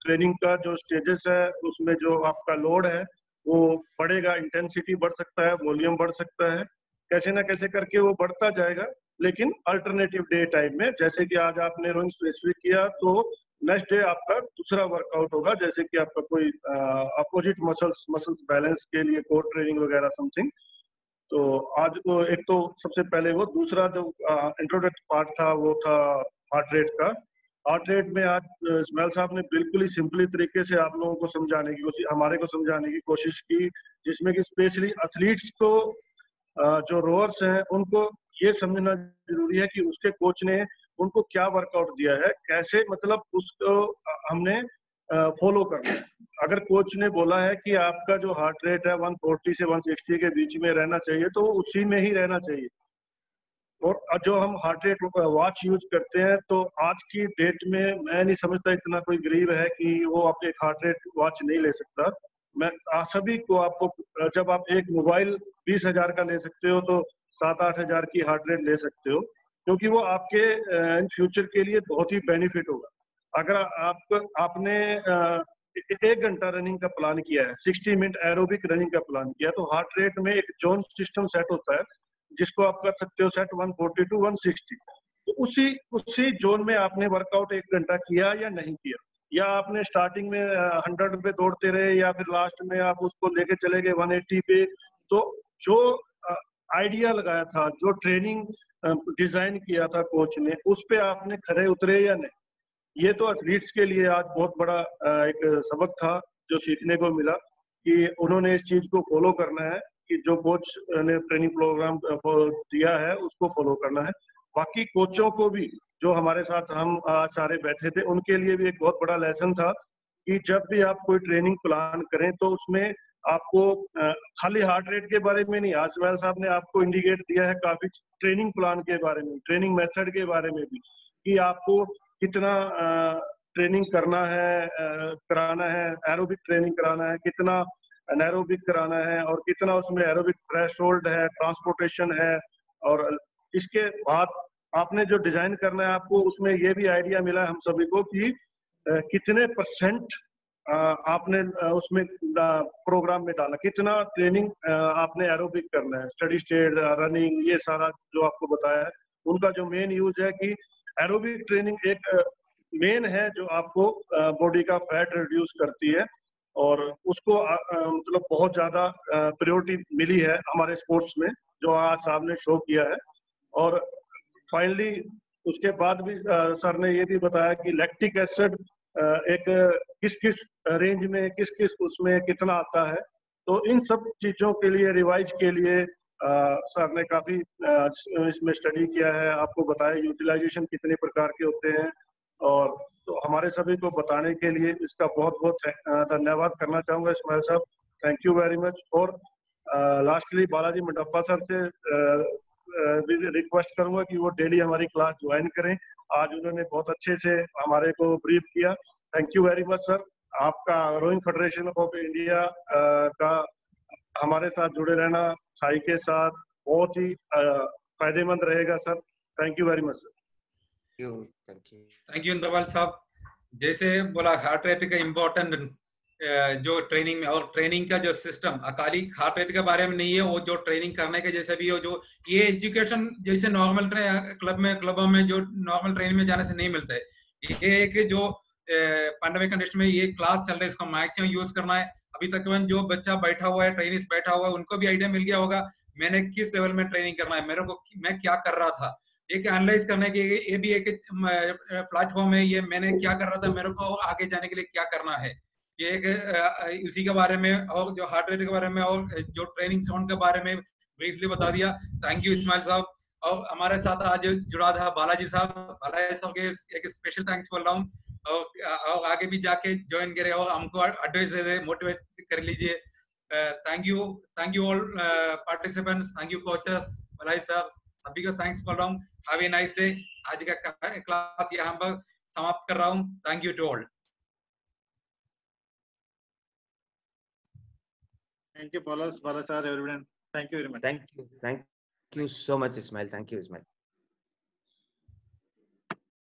ट्रेनिंग का जो स्टेजेस है उसमें जो आपका लोड है वो बढ़ेगा, इंटेंसिटी बढ़ सकता है, वॉल्यूम बढ़ सकता है, कैसे ना कैसे करके वो बढ़ता जाएगा, लेकिन अल्टरनेटिव डे टाइप में। जैसे कि आज आपने रोइंग स्पेसिफिक किया तो नेक्स्ट डे आपका दूसरा वर्कआउट होगा, जैसे कि आपका कोई अपोजिट मसल्स बैलेंस के लिए कोर ट्रेनिंग वगैरह समथिंग। तो आज तो एक तो सबसे पहले वो दूसरा जो इंट्रोडक्ट पार्ट था वो था हार्ट रेट का। हार्ट रेट में आज इस्माइल साहब ने बिल्कुल ही सिंपली तरीके से आप लोगों को समझाने की कोशिश, हमारे को समझाने की कोशिश की, जिसमें कि स्पेशली एथलीट्स को जो रोअर्स हैं उनको ये समझना जरूरी है कि उसके कोच ने उनको क्या वर्कआउट दिया है, कैसे मतलब उसको हमने फॉलो करना है। अगर कोच ने बोला है कि आपका जो हार्ट रेट है 140 से 160 के बीच में रहना चाहिए तो उसी में ही रहना चाहिए। और जो हम हार्ट रेट वॉच यूज करते हैं, तो आज की डेट में मैं नहीं समझता इतना कोई गरीब है कि वो अपने हार्ट रेट वॉच नहीं ले सकता। मैं सभी को, आपको जब आप एक मोबाइल 20,000 का ले सकते हो तो 7-8 हज़ार की हार्ट रेट ले सकते हो, क्योंकि वो आपके इन फ्यूचर के लिए बहुत ही बेनिफिट होगा। अगर आपने 1 घंटा रनिंग का प्लान किया है, 60 मिनट एरोबिक रनिंग का प्लान किया है। तो हार्ट रेट में एक जोन सिस्टम सेट होता है जिसको आप कर सकते हो सेट 140 to 160। तो उसी जोन में आपने वर्कआउट 1 घंटा किया या नहीं किया, या आपने स्टार्टिंग में 100 पे दौड़ते रहे या फिर लास्ट में आप उसको लेके चले गए 180 पे। तो जो आइडिया लगाया था, जो ट्रेनिंग डिजाइन किया था कोच ने, उस पे आपने खरे उतरे या नहीं। ये तो एथलीट्स के लिए आज बहुत बड़ा एक सबक था जो सीखने को मिला कि उन्होंने इस चीज को फॉलो करना है कि जो कोच ने ट्रेनिंग प्रोग्राम दिया है उसको फॉलो करना है। बाकी कोचों को भी, जो हमारे साथ हम सारे बैठे थे, उनके लिए भी एक बहुत बड़ा लेसन था कि जब भी आप कोई ट्रेनिंग प्लान करें तो उसमें आपको खाली हार्ट रेट के बारे में नहीं, आजमल साहब ने आपको इंडिकेट दिया है काफी ट्रेनिंग प्लान के बारे में, ट्रेनिंग मेथड के बारे में भी, कि आपको कितना ट्रेनिंग करना है, कराना है, एरोबिक ट्रेनिंग कराना है, कितना एनारोबिक कराना है, और कितना उसमें एरोबिक थ्रेशोल्ड है, ट्रांसपोर्टेशन है। और इसके बाद आपने जो डिजाइन करना है, आपको उसमें ये भी आइडिया मिला हम सभी को कि कितने परसेंट आपने उसमें प्रोग्राम में डाला, कितना ट्रेनिंग आपने एरोबिक करना है, स्टडी स्टेट, रनिंग, ये सारा जो आपको बताया है। उनका जो मेन यूज है कि एरोबिक ट्रेनिंग एक मेन है जो आपको बॉडी का फैट रिड्यूस करती है, और उसको मतलब बहुत ज्यादा प्रायोरिटी मिली है हमारे स्पोर्ट्स में, जो आज साहब ने शो किया है। और फाइनली उसके बाद भी सर ने ये भी बताया कि लैक्टिक एसिड एक किस किस रेंज में, किस किस उसमें कितना आता है। तो इन सब चीजों के लिए, रिवाइज के लिए सर ने काफी इसमें स्टडी किया है, आपको बताया यूटिलाइजेशन कितने प्रकार के होते हैं। और तो हमारे सभी को बताने के लिए इसका बहुत बहुत धन्यवाद करना चाहूंगा इस्माइल साहब, थैंक यू वेरी मच। और लास्टली बालाजी मंडप्पा सर से रिक्वेस्ट करूंगा कि वो डेली हमारी क्लास ज्वाइन करें। आज उन्होंने बहुत अच्छे से हमारे को ब्रीफ किया, thank you very much sir. आपका रोइंग फेडरेशन ऑफ इंडिया का हमारे साथ जुड़े रहना साई के साथ बहुत ही फायदेमंद रहेगा sir, thank you very much sir. Thank you Indrapal साहब। जैसे बोला हार्ट रेट का इम्पोर्टेंट जो ट्रेनिंग में, और ट्रेनिंग का जो सिस्टम अकाली हार्ट रेट के बारे में नहीं है, वो जो ट्रेनिंग करने के जैसे भी हो, जो ये एजुकेशन जैसे नॉर्मल क्लबों में जो नॉर्मल ट्रेनिंग में जाने से नहीं मिलता है। ये एक जो पैंडेमिक कंडीशन में ये क्लास चल रहा है, इसको मैक्सिमम यूज करना है। अभी तक जो बच्चा बैठा हुआ है, ट्रेनिंग बैठा हुआ है, उनको भी आइडिया मिल गया होगा मैंने किस लेवल में ट्रेनिंग करना है, मेरे को मैं क्या कर रहा था, एक एनालाइज करने के ये भी एक प्लेटफॉर्म है। ये मैंने क्या कर रहा था, मेरे को आगे जाने के लिए क्या करना है, ये एक उसी के बारे में, और जो हार्ट रेट के बारे में और जो ट्रेनिंग जोन के बारे में ब्रीफली बता दिया। थैंक यू इस्माइल साहब। और हमारे साथ आज जुड़ा था बालाजी साहब। बालाजी साहब के एक स्पेशल थैंक्स बोल रहा हूँ, और आगे भी जाके ज्वाइन करें और हमको एडवाइस दे, मोटिवेट कर लीजिए। Thank you all participants, thank you coaches, Balaji साहब, सभी को थैंक्स बोल रहा हूँ। Have a nice day. आज का क्लास यहाँ पर समाप्त कर रहा हूँ। Thank you to all. Thank you, Paulus, Bala sir, everyone. Thank you very much. Thank you so much, Ismail. Thank you, Ismail.